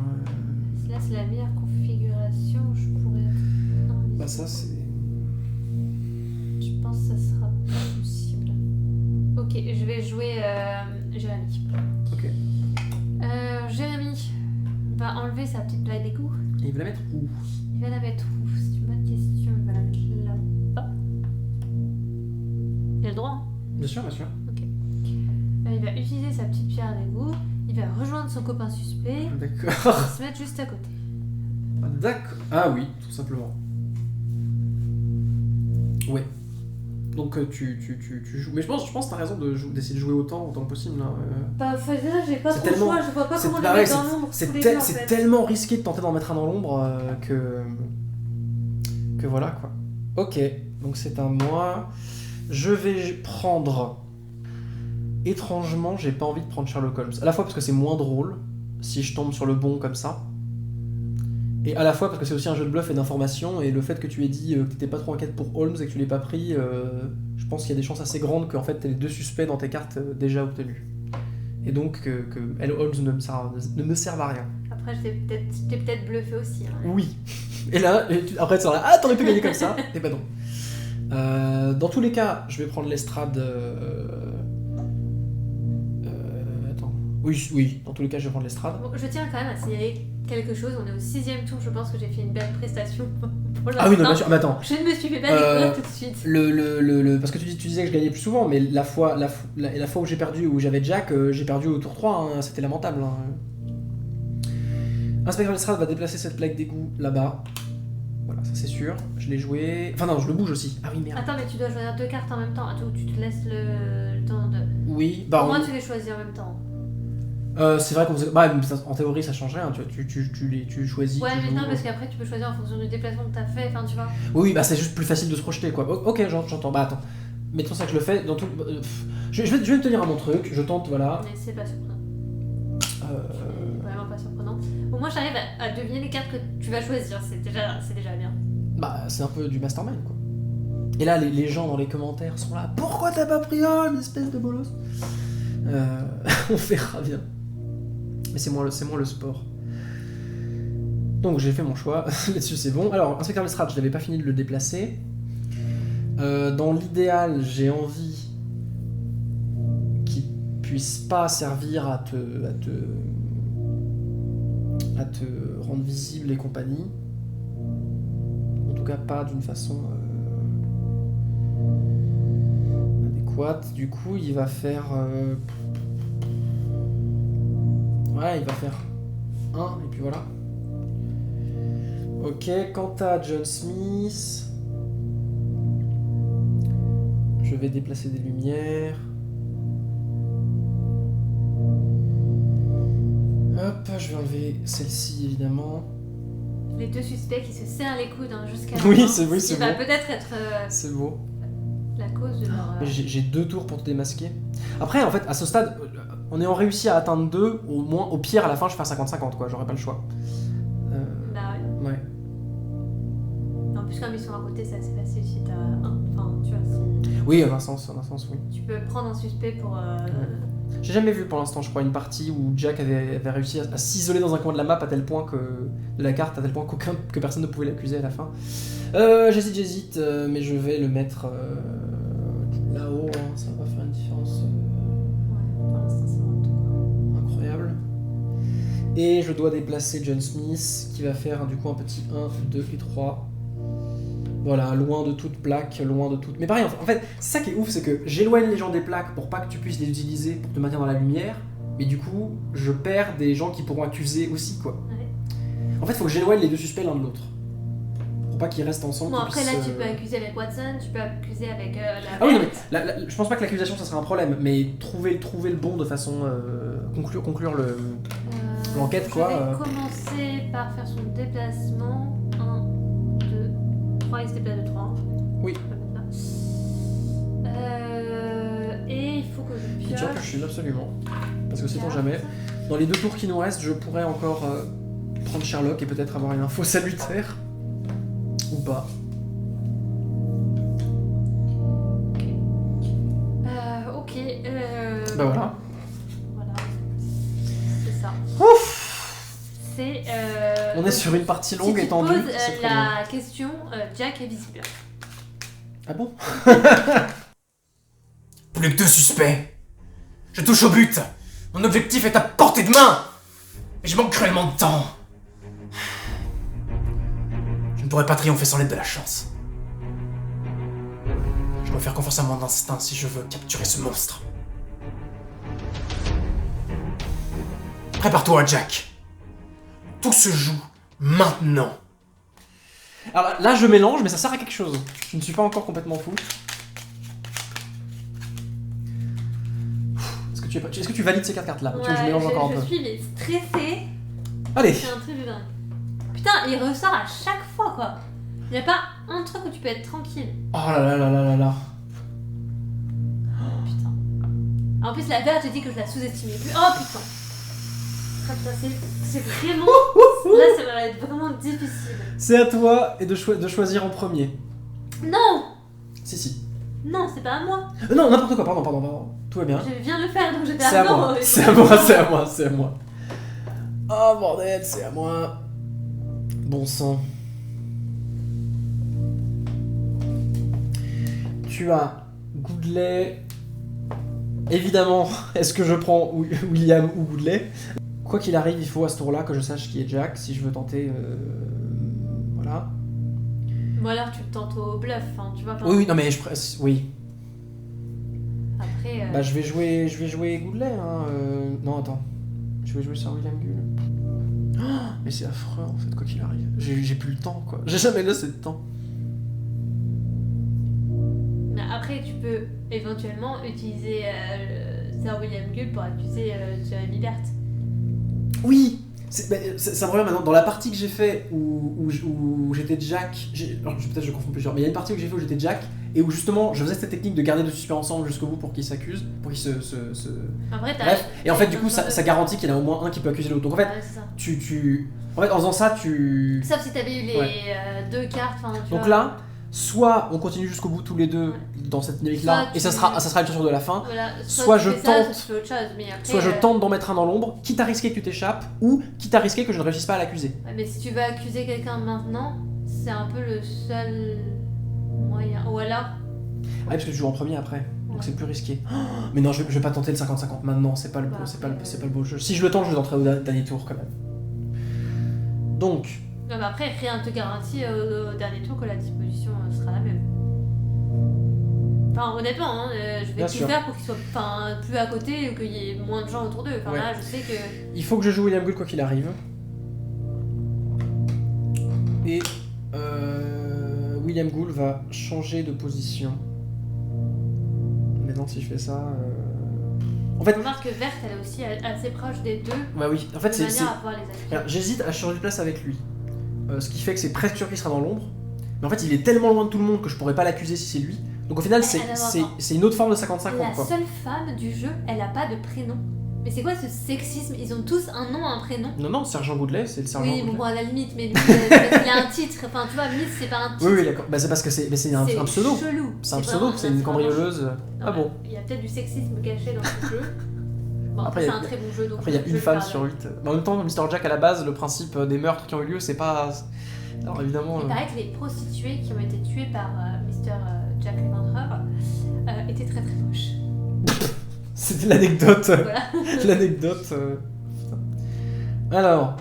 Là, c'est la meilleure configuration, je pourrais être invisible. Bah ça, c'est... Je pense que ça sera pas possible. Ok, je vais jouer Jérémy. Ok. Jérémy va enlever sa petite plaque d'égout. Et il va la mettre où? Il va la mettre où? C'est une bonne question. Il va la mettre là-bas. Il a le droit, hein? Bien sûr. Il va utiliser sa petite pierre d'égout. Il va rejoindre son copain suspect. D'accord. Et se mettre juste à côté. D'accord. Ah oui, tout simplement. Ouais. Donc tu joues. Mais je pense que t'as raison d'essayer de jouer autant que possible. Là. Bah, déjà, j'ai pas C'est trop le tellement- choix. Je vois pas c'est comment les pareil, mettre dans l'ombre. C'est tous les deux, en c'est fait. tellement risqué de tenter d'en mettre un dans l'ombre que voilà quoi. Ok, donc c'est à moi. Je vais prendre... Étrangement, j'ai pas envie de prendre Sherlock Holmes. À la fois parce que c'est moins drôle si je tombe sur le bon comme ça. Et à la fois parce que c'est aussi un jeu de bluff et d'information. Et le fait que tu aies dit que t'étais pas trop inquiète pour Holmes et que tu l'aies pas pris, je pense qu'il y a des chances assez grandes qu'en fait t'aies les deux suspects dans tes cartes déjà obtenus. Et donc que Holmes ne me serve à rien. Après, je t'ai peut-être bluffé aussi. Hein. Oui. Et là, après tu seras là, ah t'aurais pu gagner comme ça. Et ben non. Dans tous les cas, je vais prendre l'estrade. Attends. Oui, dans tous les cas, je vais prendre l'estrade. Bon, je tiens quand même à signaler quelque chose. On est au 6ème tour. Je pense que j'ai fait une belle prestation pour l'instant. Ah oui, non, bien sûr. Mais attends. Je ne me suis fait pas découvrir tout de suite. Parce que tu disais que je gagnais plus souvent, mais la fois où j'ai perdu, où j'avais Jack, j'ai perdu au tour 3, hein, c'était lamentable. Hein. Inspecteur Lestrade va déplacer cette plaque d'égout là-bas. Voilà, ça c'est sûr. Je l'ai joué. Enfin non, je le bouge aussi. Ah oui, merde. Attends, mais tu dois choisir 2 cartes en même temps. Attends, tu te laisses le temps de... Oui, bah Au moins, tu les choisis en même temps. c'est vrai en théorie ça change rien, tu choisis. Ouais, tu mais joues. non, parce qu'après, tu peux choisir en fonction du déplacement que t'as fait. Enfin, tu vois. Oui, bah c'est juste plus facile de se projeter quoi. Ok, j'entends. Bah attends. Mettons ça que je le fais dans tout. Je vais me tenir à mon truc, je tente, voilà. Mais c'est pas surprenant. Vraiment pas surprenant. Au moins, j'arrive à deviner les cartes que tu vas choisir. C'est déjà bien. Bah, c'est un peu du mastermind, quoi. Et là, les gens dans les commentaires sont là. Pourquoi t'as pas pris un, espèce de bolos? On verra bien. Mais c'est moins le sport. Donc, j'ai fait mon choix. Là-dessus, c'est bon. Alors, Inspecteur Lestrade, je n'avais pas fini de le déplacer. Dans l'idéal, j'ai envie qu'il puisse pas servir à te rendre visible et compagnie. En tout cas pas d'une façon adéquate. Du coup il va faire 1 et puis voilà. Ok, quant à John Smith, je vais déplacer des lumières. Hop, je vais enlever celle-ci évidemment. Les deux suspects qui se serrent les coudes hein, jusqu'à la Oui, fin. c'est Ce qui va beau. peut-être être C'est beau. la cause de leur... Mais j'ai 2 tours pour te démasquer. Après, en fait, à ce stade, en ayant réussi à atteindre 2, au moins, au pire, à la fin, je fais un 50-50, quoi. J'aurais pas le choix. Bah ouais. Ouais. En plus, comme ils sont à côté, c'est assez facile si t'as un. Enfin, tu vois, si Oui, dans un sens, oui. tu peux prendre un suspect pour. J'ai jamais vu pour l'instant, je crois, une partie où Jack avait réussi à s'isoler dans un coin de la map à tel point que. De la carte, à tel point que personne ne pouvait l'accuser à la fin. J'hésite, mais je vais le mettre là-haut, hein, ça va faire une différence Pour l'instant, c'est vraiment tout. incroyable. Et je dois déplacer John Smith, qui va faire du coup un petit 1, 2 et 3. Voilà, loin de toute plaque, loin de toute... Mais pareil, en fait, c'est ça qui est ouf, c'est que j'éloigne les gens des plaques pour pas que tu puisses les utiliser pour te maintenir dans la lumière, mais du coup, je perds des gens qui pourront accuser aussi, quoi. Ouais. En fait, il faut que j'éloigne les deux suspects l'un de l'autre. Pour pas qu'ils restent ensemble. Bon, qu'ils après, là, puissent, tu peux accuser avec Watson, tu peux accuser avec la Ah oui, non, Verte. mais je pense pas que l'accusation ça sera un problème, mais trouver le bon de façon... conclure l'enquête, quoi. Je vais commencer par faire son déplacement. 1, 2, 3, il se déplace de 3. Oui. Et il faut que je Qui tire pioche. que je suis absolument. Parce que sait-on Carte. jamais. Dans les 2 tours qui nous restent, je pourrais encore prendre Sherlock et peut-être avoir une info salutaire. Ou pas. Ok. Bah voilà. Voilà. C'est ça. Ouf. C'est. On est sur une partie longue si et tendue. tu poses c'est très long. la question, Jack est visible. Ah bon? Plus que 2 suspects. Je touche au but. Mon objectif est à portée de main. Mais je manque cruellement de temps. Je ne pourrais pas triompher sans l'aide de la chance. Je dois faire confiance à mon instinct si je veux capturer ce monstre. Prépare-toi, Jack. Tout se joue maintenant. Alors là, je mélange, mais ça sert à quelque chose. Je ne suis pas encore complètement fou. Est-ce que tu valides ces 4 cartes-là? Tu veux que je mélange encore un peu? Je suis mais stressée. Allez! C'est un truc de dingue. Putain, il ressort à chaque fois, quoi. Il n'y a pas un truc où tu peux être tranquille. Oh là là là là là là. Putain. En plus, la Verte, je dis que je la sous-estimais plus. Oh putain. Ah, putain, c'est vraiment. Là, ça va être vraiment difficile. C'est à toi et de choisir en premier. Non! Si. Non, c'est pas à moi. Non, n'importe quoi, pardon. Tout va bien. Je viens de le faire, donc je vais C'est à moi, c'est à moi. Oh bordel, c'est à moi. Bon sang. Tu as Goodley. Évidemment, est-ce que je prends William ou Goodley? Quoi qu'il arrive, il faut à ce tour-là que je sache qui est Jack si je veux tenter. Voilà. Ou alors tu le tentes au bluff, hein, tu vois. Oui, non mais oui. Après. Bah je vais jouer Goodley. Hein. Non attends, je vais jouer sur William Gull. Oh, mais c'est affreux en fait quoi qu'il arrive. J'ai plus le temps quoi. J'ai jamais laissé de temps. Mais après, tu peux éventuellement utiliser Sir William Gull pour accuser Jeremy Bert. Oui. Ça me revient maintenant. Dans la partie que j'ai fait où j'étais Jack, alors peut-être je confonds plusieurs, mais il y a une partie où j'ai fait où j'étais Jack et où justement je faisais cette technique de garder deux suspects ensemble jusqu'au bout pour qu'ils s'accusent, pour qu'ils se... Après, Bref, et en fait du coup ça garantit qu'il y en a au moins un qui peut accuser l'autre. Donc en fait, Ouais, c'est ça. en fait en faisant ça tu... Sauf si t'avais eu les Ouais. 2 cartes, enfin tu Donc vois. là, soit on continue jusqu'au bout tous les deux dans cette dynamique-là, Soit et ça tu- sera une tour de la fin, Voilà, soit tu je fais ça, tente- soit tu fais autre chose, mais après, soit je tente d'en mettre un dans l'ombre, quitte à risquer que tu t'échappes, ou quitte à risquer que je ne réussisse pas à l'accuser. Ouais, mais si tu veux accuser quelqu'un maintenant, c'est un peu le seul moyen. Ou alors. Ah parce que tu joues en premier après, donc Ouais. c'est plus risqué. Oh, mais non, je vais pas tenter le 50-50 maintenant, c'est pas le beau, Bah, c'est pas le après, beau jeu. Si je le tente, je le tenterai au dernier tour quand même. Donc, Non, mais après, rien ne te garantit au dernier tour que la disposition sera la même. Enfin, honnêtement, hein, je vais Bien tout sûr. faire pour qu'ils soient plus à côté ou qu'il y ait moins de gens autour d'eux. Enfin, Ouais. là, je sais que. il faut que je joue William Gull quoi qu'il arrive. Et William Gull va changer de position. Maintenant, si je fais ça... En fait, Remarque que Verte, elle est aussi assez proche des deux. bah oui, en fait de c'est... manière à pouvoir les accuser. Alors, j'hésite à changer de place avec lui. Ce qui fait que c'est presque sûr qu'il sera dans l'ombre. Mais en fait, il est tellement loin de tout le monde que je pourrais pas l'accuser si c'est lui. Donc au final, c'est une autre forme de 50-50 La quoi. seule femme du jeu, elle a pas de prénom. Mais c'est quoi ce sexisme? Ils ont tous un nom, un prénom. Non, Sergent Goodley, c'est le Sergent Oui, Goodley. bon, à la limite, mais lui, il a un titre. Enfin, tu vois, Miss, c'est pas un titre. Oui, d'accord. Bah, c'est parce que c'est un pseudo. Chelou. C'est un vraiment- pseudo, c'est une vraiment cambrioleuse. chelou. Ah bon. Il y a peut-être du sexisme caché dans ce jeu. Bon, Après, c'est y a- un très bon jeu, donc Après, il y a je une le femme pardonne. sur 8. Mais en même temps, Mr. Jack, à la base, le principe des meurtres qui ont eu lieu, c'est pas... Alors évidemment... Il paraît que les prostituées qui ont été tuées par Mr. Jack l'Éventreur étaient très très moches. C'était l'anecdote. Voilà. L'anecdote... putain. Alors...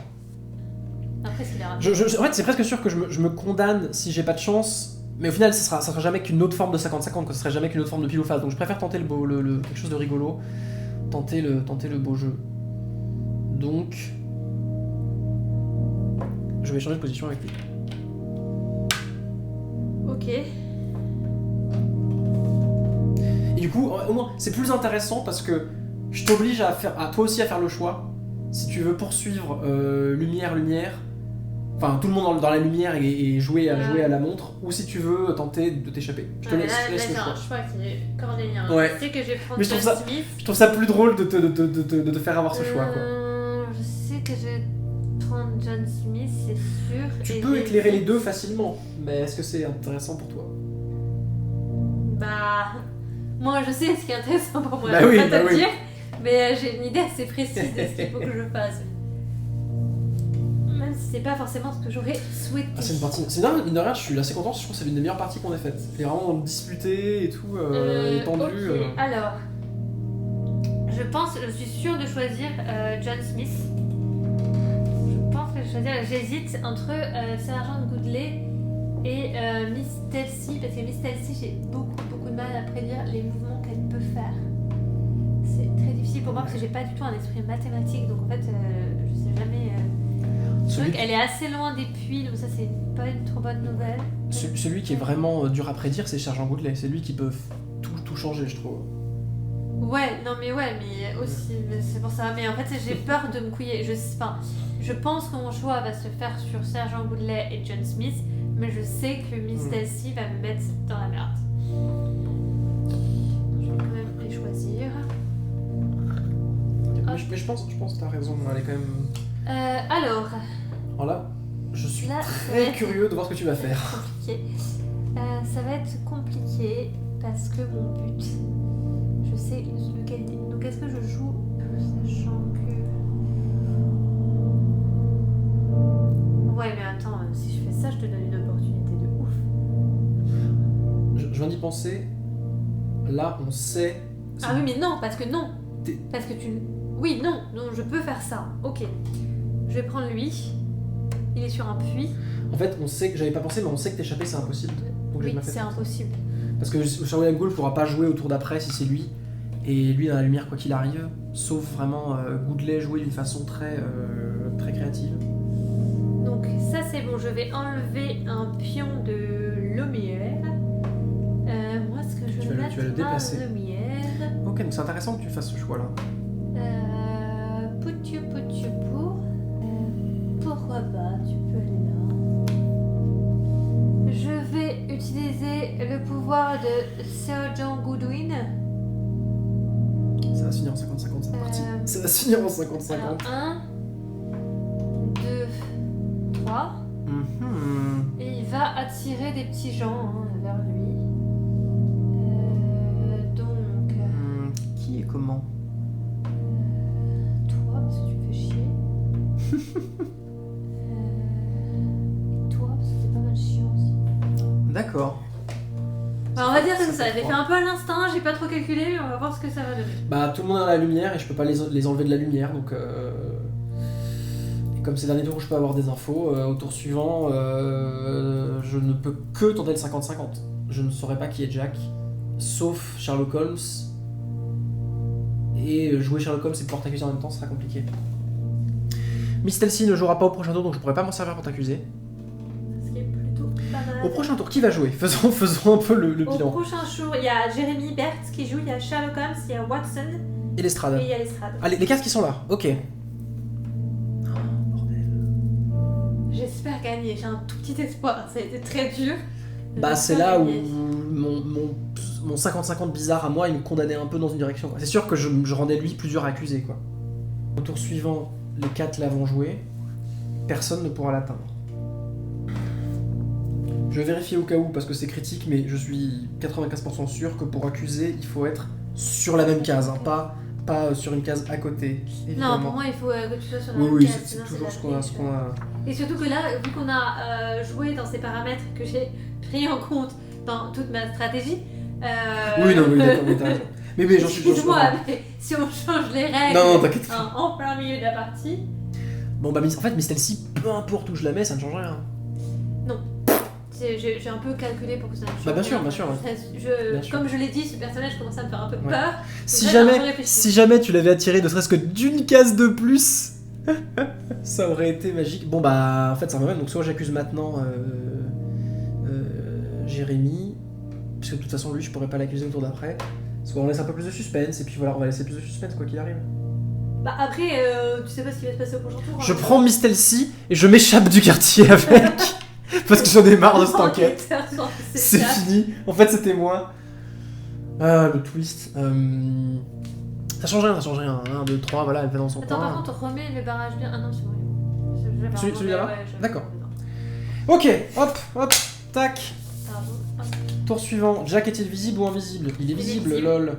Après, c'est la En fait, c'est presque sûr que je me condamne si j'ai pas de chance, mais au final, ça sera jamais qu'une autre forme de 50-50, que ce serait jamais qu'une autre forme de pile ou face. Donc je préfère tenter quelque chose de rigolo, tenter le beau jeu. Donc, je vais changer de position avec lui. Ok. Et du coup, au moins, c'est plus intéressant parce que je t'oblige à toi aussi à faire le choix. Si tu veux poursuivre lumière, enfin tout le monde dans la lumière et jouer à la montre, ou si tu veux tenter de t'échapper. Je te laisse Là, le c'est choix. un choix qui est cornélien. Ouais. Je sais que je vais prendre Mais je trouve John ça- Smith. Je trouve ça plus drôle de te faire avoir ce choix, quoi. Je sais que je vais prendre John Smith, c'est sûr. Tu et peux j'ai- éclairer les deux facilement, mais est-ce que c'est intéressant pour toi? Bah, moi je sais ce qui est intéressant pour moi. Bah je oui, vais pas bah te oui. dire, mais j'ai une idée assez précise de ce qu'il faut que je fasse. Même si c'est pas forcément ce que j'aurais souhaité. Ah, c'est une partie. C'est dingue, mine de rien, je suis assez content, je trouve que c'est l'une des meilleures parties qu'on ait faites. Elle est vraiment disputée et tout, étendue. Ok, alors. Je suis sûre de choisir John Smith. Je pense que je vais choisir. J'hésite entre Sergeant Goodley et Miss Telsi, parce que Miss Telsi, j'ai beaucoup de mal à prédire les mouvements qu'elle peut faire. C'est très difficile pour moi parce que j'ai pas du tout un esprit mathématique, donc en fait, je sais jamais. Celui, Elle est assez loin des puits, donc ça, c'est pas une trop bonne nouvelle. celui qui est vraiment dur à prédire, c'est Sergent Goodley. C'est lui qui peut tout changer, je trouve. Ouais, non mais aussi, mais c'est pour ça. Mais en fait, j'ai peur de me couiller. Je pense que mon choix va se faire sur Sergent Goodley et John Smith, mais je sais que Miss Telsi va me mettre dans la merde. Je vais quand même les choisir. Mais je pense que t'as raison, elle est quand même... Alors, là, je suis là, très curieux de voir ce que tu vas faire. compliqué. Ça va être compliqué parce que mon but, je sais lequel. Donc, est-ce que je joue sachant que. Ouais, mais attends, si je fais ça, je te donne une opportunité de ouf. Je viens d'y penser. Là, on sait... Ah oui, mais non, parce que non. T'es- Parce que tu. Oui, non, je peux faire ça. Ok. Je vais prendre lui. Il est sur un puits. En fait, on sait que... J'avais pas pensé, mais on sait que t'échapper, c'est impossible. Donc j'ai Oui, pas fait c'est ça. impossible. Parce que Sir William Gould pourra pas jouer au tour d'après si c'est lui. Et lui, dans la lumière, quoi qu'il arrive, sauf vraiment Goodley jouer d'une façon très créative. Donc ça c'est bon, je vais enlever un pion de Lumière. Moi ce que je Tu vais vas le- mettre tu vas le déplacer. ma Lumière. Ok, donc c'est intéressant que tu fasses ce choix-là. Poutiu pou. Pourquoi pas, tu peux aller là. Je vais utiliser le pouvoir de Sergeant Goodwin. Ça va se finir en 50-50 cette partie. Ça va se finir en 50-50. Alors 1, 2, 3. Mhm. Et il va attirer des petits gens vers lui. Donc, Qui et comment? toi, parce que tu me fais chier. Et toi, parce que c'est pas mal chiant aussi. D'accord. Bah, on va dire comme Ça ça, fait je l'ai fait trois. un peu à l'instinct, j'ai pas trop calculé, mais on va voir ce que ça va donner. Bah, tout le monde est dans la lumière et je peux pas les enlever de la lumière, donc... Et comme c'est le dernier tour où je peux avoir des infos, au tour suivant, je ne peux que tenter le 50-50. Je ne saurais pas qui est Jack, sauf Sherlock Holmes. Et jouer Sherlock Holmes et pouvoir t'accuser en même temps, ce sera compliqué. Miss Telsi ne jouera pas au prochain tour, donc je pourrais pas m'en servir pour t'accuser. Ce qui est plutôt pas mal. Au prochain tour, qui va jouer? Faisons un peu le Au bilan. prochain jour, il y a Jérémy Berthe qui joue, il y a Sherlock Holmes, il y a Watson Et l'estrade. et il y a Lestrade. Ah, les casques qui sont là, ok. J'espère gagner, j'ai un tout petit espoir, ça a été très dur. Bah, c'est J'espère là où gagner. mon 50-50 bizarre à moi, il me condamnait un peu dans une direction, quoi. C'est sûr que je rendais lui plus dur à accuser, quoi. Au tour suivant, les 4 l'avons joué. Personne ne pourra l'atteindre. Je vais vérifier au cas où, parce que c'est critique, mais je suis 95% sûr que pour accuser, il faut être sur la même case, hein, pas pas sur une case à côté, évidemment. Non, pour moi, il faut que tu sois sur la Oui, même oui, case, c'est sinon toujours de ce la qu'on triche. a... Et surtout que là, vu qu'on a joué dans ces paramètres que j'ai pris en compte dans toute ma stratégie. Oui, non, oui, d'accord, mais t'as raison. Mais j'en suis... Excuse-moi, mais si on change les règles Non, t'inquiète pas. en plein milieu de la partie. Bon, bah, en fait, mais celle-ci, peu importe où je la mets, ça ne change rien. J'ai un peu calculé pour que ça ne change Bah, bien sûr, rien. bien sûr. Bien sûr. Comme je l'ai dit, ce personnage commence à me faire un peu Ouais. peur. Si Donc là, j'ai un peu jamais, réfléchi. si jamais tu l'avais attiré ne serait-ce que d'une case de plus, ça aurait été magique. Bon bah en fait ça va même, donc soit j'accuse maintenant Jérémy, parce que de toute façon lui je pourrais pas l'accuser au tour d'après, soit on laisse un peu plus de suspense, et puis voilà on va laisser plus de suspense quoi qu'il arrive. Bah après, tu sais pas ce qui va se passer au prochain tour. Je prends Miss Telsi et je m'échappe du quartier avec, parce que j'en ai marre de cette enquête. C'est fini, en fait c'était moi. Ah le twist. Ça change rien, 1, 2, 3, voilà, elle va dans son Attends, coin. par contre, remets le barrage bien. Ah non, c'est bon. Celui-là ouais, je- D'accord. Ok, hop, tac. Pardon. Hop. Tour suivant. Jack est-il visible ou invisible? Il est visible, visible. lol.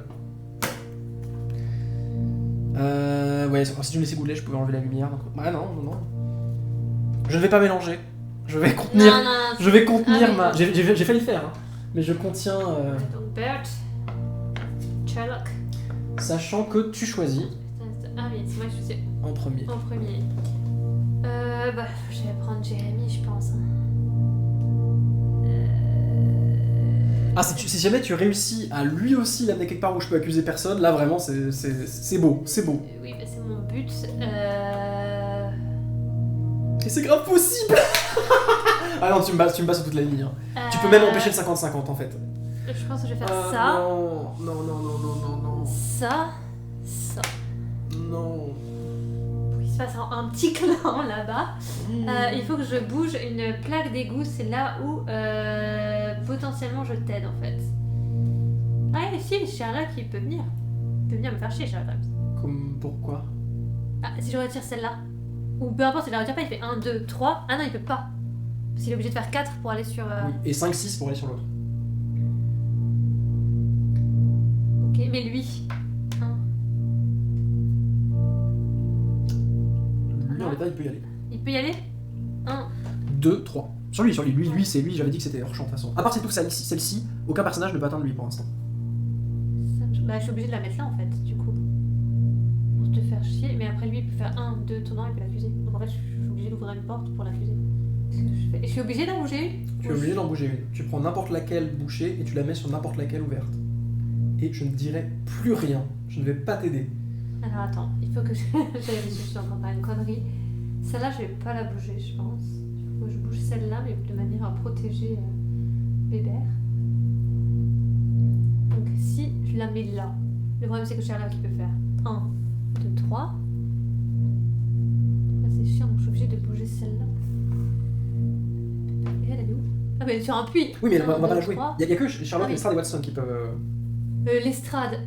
Ouais, si tu me laissais bouler, je pouvais enlever la lumière. Donc... Ah non. Je ne vais pas mélanger. Je vais contenir. Non, Je vais contenir Ah oui, ma. non. J'ai failli le faire, hein. Mais je contiens. Donc Bert, Sherlock. Sachant que tu choisis Ah oui, c'est moi qui choisis en premier. en premier. Bah, je vais prendre Jérémy, je pense. Hein. Ah, si jamais tu réussis à lui aussi l'amener quelque part où je peux accuser personne, là vraiment c'est beau, c'est beau. Oui, bah, c'est mon but. Et c'est grave possible. Ah non, tu me bats sur toute la ligne. Hein. Tu peux même empêcher le 50-50 en fait. Je pense que je vais faire ça. Non. Ça. Non. Pour qu'il se passe un petit clan là-bas. Il faut que je bouge une plaque d'égout, c'est là où potentiellement je t'aide en fait. Ah, et si, Sherlock il peut venir. Il peut venir me faire chier, Sherlock. Comme pourquoi? Ah, si je retire celle-là. Ou peu importe, si je la retire pas, il fait 1, 2, 3. Ah non, il peut pas. Parce qu'il est obligé de faire 4 pour aller sur. Oui. Et 5-6 pour aller sur l'autre. Ok, mais lui. Lui en l'état il peut y aller. Il peut y aller 1. 2, 3. Sur lui, lui c'est lui, j'avais dit que c'était hors champ de toute façon. À part celle-ci, aucun personnage ne peut atteindre lui pour l'instant. Bah, je suis obligée de la mettre là en fait, du coup. Pour te faire chier. Mais après, lui, il peut faire 1, 2 tournants, il peut l'accuser. Donc en fait, je suis obligée d'ouvrir une porte pour l'accuser. C'est ce que je fais. Et je suis obligée d'en bouger. Tu es obligé d'en bouger une. Tu prends n'importe laquelle bouchée et tu la mets sur n'importe laquelle ouverte. Et je ne dirai plus rien. Je ne vais pas t'aider. Alors attends, il faut que je. J'avais dit, je suis en train de faire une connerie. Celle-là, je vais pas la bouger, je pense. Il faut que je bouge celle-là, mais de manière à protéger Bébert. Donc si je la mets là, le problème c'est que Sherlock il peut faire 1, 2, 3. Là, c'est chiant, donc je suis obligée de bouger celle-là. Et elle est où? Ah, mais elle est sur un puits! Oui, mais on va 1, pas 2, la jouer. 3. Il y a que Sherlock, Ah oui. Lestrade et Watson qui peuvent. L'estrade,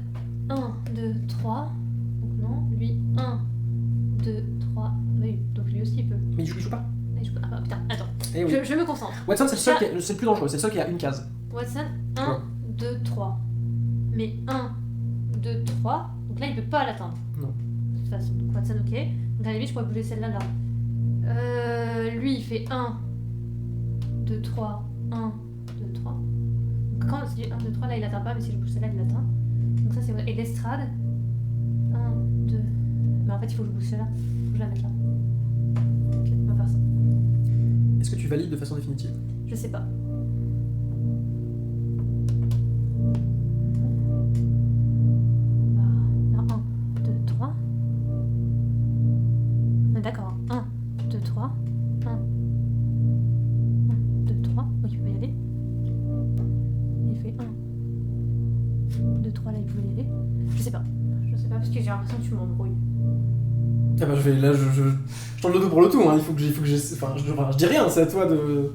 1, 2, 3. Donc non, lui, 1, 2, 3. Oui, donc lui aussi il peut. Mais il joue pas. Ah putain, attends. Eh oui. Je me concentre. Watson, c'est le plus dangereux, c'est le seul qui a une case. Watson, Ouais. 1, 2, 3. Mais 1, 2, 3. Donc là, il peut pas l'atteindre. Non. De toute façon, donc Watson, ok. Donc à la limite, je pourrais bouger celle-là, là. Lui, il fait 1, 2, 3. 1, 2, 3. Donc quand c'est du 1, 2, 3, là, il atteint pas, mais si je bouge celle-là, il l'atteint. Donc ça, c'est... Et l'estrade, 1, 2... Mais en fait, il faut que je bouge celle-là. Faut que je la mette là. Ok, on va faire ça. Est-ce que tu valides de façon définitive? Je sais pas. Bah, 1, 2, 3. D'accord. 1, 2, 3. 1, 2, 3. Donc il peut y aller. Il fait 1, 2, 3. Là, il pouvait y aller. Je sais pas. Je sais pas parce que j'ai l'impression que tu m'embrouilles. Ah bah je tente le dos pour le tout, hein. Il faut que je dis rien, c'est à toi de...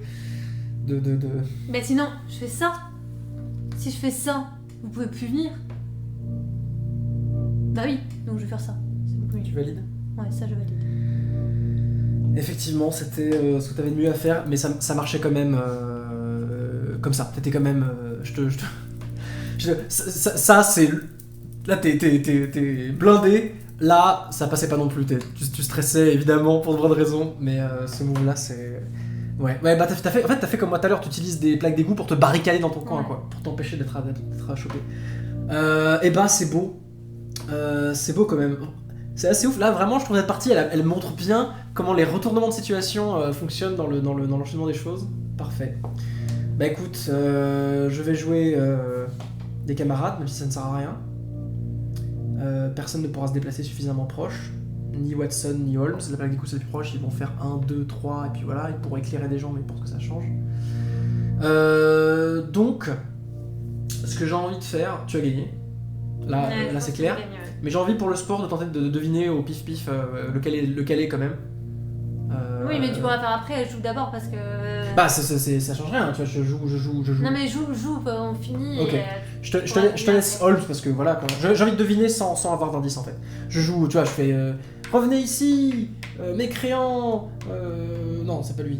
Mais sinon, je fais ça. Si je fais ça, vous pouvez plus venir. Bah oui, donc je vais faire ça. C'est beaucoup mieux. Tu valides? Ouais, ça je valide. Effectivement, c'était ce que t'avais de mieux à faire, mais ça marchait quand même comme ça. T'étais quand même... ça c'est... Là, t'es blindé. Là, ça passait pas non plus. Tu stressais, évidemment, pour de bonnes raisons. Mais ce move-là, c'est... Ouais, bah t'as fait comme moi tout à l'heure. Tu utilises des plaques d'égout pour te barricader dans ton coin, quoi. Pour t'empêcher d'être chopé. Et bah, c'est beau. C'est beau, quand même. C'est assez ouf. Là, vraiment, je trouve cette partie, elle montre bien comment les retournements de situation fonctionnent dans l'enchaînement des choses. Parfait. Bah écoute, je vais jouer des camarades, même si ça ne sert à rien. Personne ne pourra se déplacer suffisamment proche. Ni Watson, ni Holmes. La plaque d'écoute c'est le plus proche, ils vont faire 1, 2, 3, et puis voilà, ils pourront éclairer des gens, mais pour que ça change. Donc, ce que j'ai envie de faire, tu as gagné. Là c'est clair. Gagné, ouais. Mais j'ai envie pour le sport de tenter de deviner au pif-pif lequel est quand même. Oui, mais tu pourras faire après, je joue d'abord parce que. Bah, ça change rien, tu vois, je joue. Non, mais joue, on finit. Ok. Et, Je te laisse Holmes parce que voilà, j'ai envie de deviner sans avoir d'indice en fait. Je joue, tu vois, je fais revenez ici, mécréant. Non, c'est pas lui.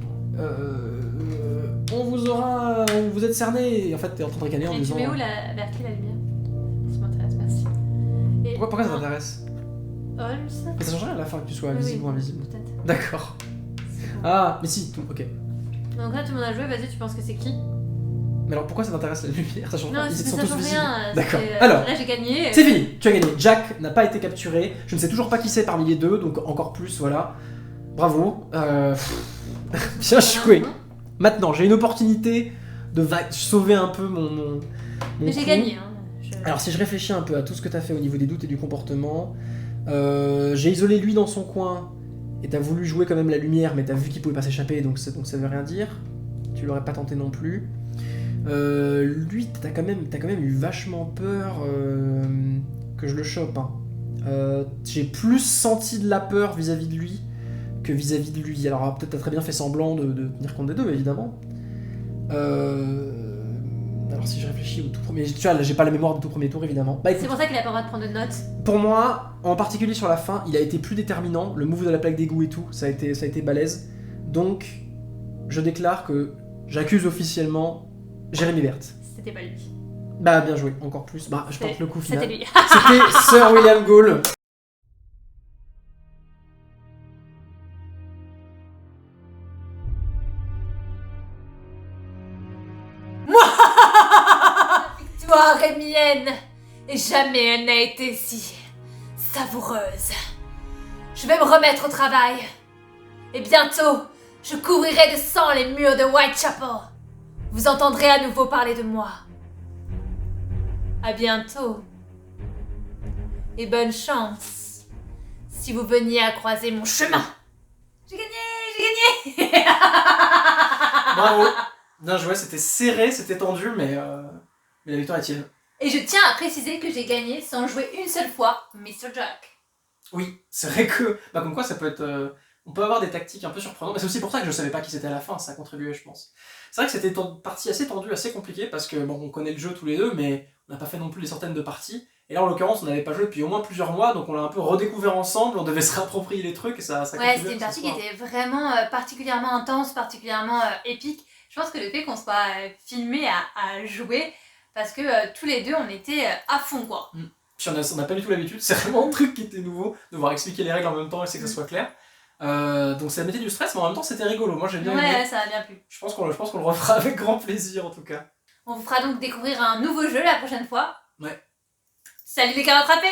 On vous aura. Vous êtes cerné. En fait, t'es en train de ricaner en Et disant. tu mets où vers qui la lumière? Ça m'intéresse, merci. Et... Pourquoi ça t'intéresse? Holmes? Mais ça change rien à la fin que tu sois visible ou invisible. Peut-être. D'accord. Ah, mais si, ok. Donc là, tout le monde a joué, vas-y, tu penses que c'est qui? Mais alors pourquoi ça t'intéresse la lumière? Ça change Non, pas. Ils ça sont change tous visibles. rien. D'accord. c'est, Alors. Là, j'ai gagné. C'est fini, tu as gagné. Jack n'a pas été capturé. Je ne sais toujours pas qui c'est parmi les deux, donc encore plus, voilà. Bravo. Bien joué. Maintenant, j'ai une opportunité de sauver un peu mon Mais j'ai coup. gagné. Hein. Alors, si je réfléchis un peu à tout ce que tu as fait au niveau des doutes et du comportement, j'ai isolé lui dans son coin, et t'as voulu jouer quand même la lumière, mais t'as vu qu'il pouvait pas s'échapper, donc ça veut rien dire. Tu l'aurais pas tenté non plus. Lui, t'as quand même eu vachement peur que je le chope. Hein. J'ai plus senti de la peur vis-à-vis de lui que vis-à-vis de lui. Alors peut-être t'as très bien fait semblant de tenir compte des deux, évidemment. Alors si je réfléchis au tout premier... Tu vois, là, j'ai pas la mémoire du tout premier tour, évidemment. Bah, écoute, C'est pour ça qu'il a pas le droit de prendre de notes. pour moi, en particulier sur la fin, il a été plus déterminant. Le move de la plaque d'égout et tout, ça a été balèze. Donc, je déclare que j'accuse officiellement Jérémy Berthe. C'était pas lui. Bah, bien joué, encore plus. Bah, je tente le coup final. C'était lui. C'était Sir William Gould. Victoire est mienne, et jamais elle n'a été si savoureuse. Je vais me remettre au travail, et bientôt, je couvrirai de sang les murs de Whitechapel. Vous entendrez à nouveau parler de moi. À bientôt. Et bonne chance, si vous veniez à croiser mon chemin. J'ai gagné. Bravo. Bien joué, c'était serré, c'était tendu, mais la victoire est tienne. Et je tiens à préciser que j'ai gagné sans jouer une seule fois Mr. Jack. Oui, c'est vrai que, bah comme quoi ça peut être... on peut avoir des tactiques un peu surprenantes, mais c'est aussi pour ça que je savais pas qui c'était à la fin, ça a contribué je pense. C'est vrai que c'était une partie assez tendue, assez compliquée, parce que bon, on connaît le jeu tous les deux, mais on n'a pas fait non plus des centaines de parties. Et là en l'occurrence on n'avait pas joué depuis au moins plusieurs mois, donc on l'a un peu redécouvert ensemble, on devait se réapproprier les trucs, et ça Ouais, c'était une partie qui était vraiment particulièrement intense, particulièrement épique. Je pense que le fait qu'on soit filmé à jouer, parce que tous les deux on était à fond quoi. Puis on n'a pas du tout l'habitude, c'est vraiment un truc qui était nouveau, devoir expliquer les règles en même temps et c'est que ça soit clair. Donc ça mettait du stress, mais en même temps c'était rigolo, moi j'ai bien aimé. Ouais, ça a bien plu. Je pense qu'on le refera avec grand plaisir en tout cas. On vous fera donc découvrir un nouveau jeu la prochaine fois. Ouais. Salut les carottes râpées!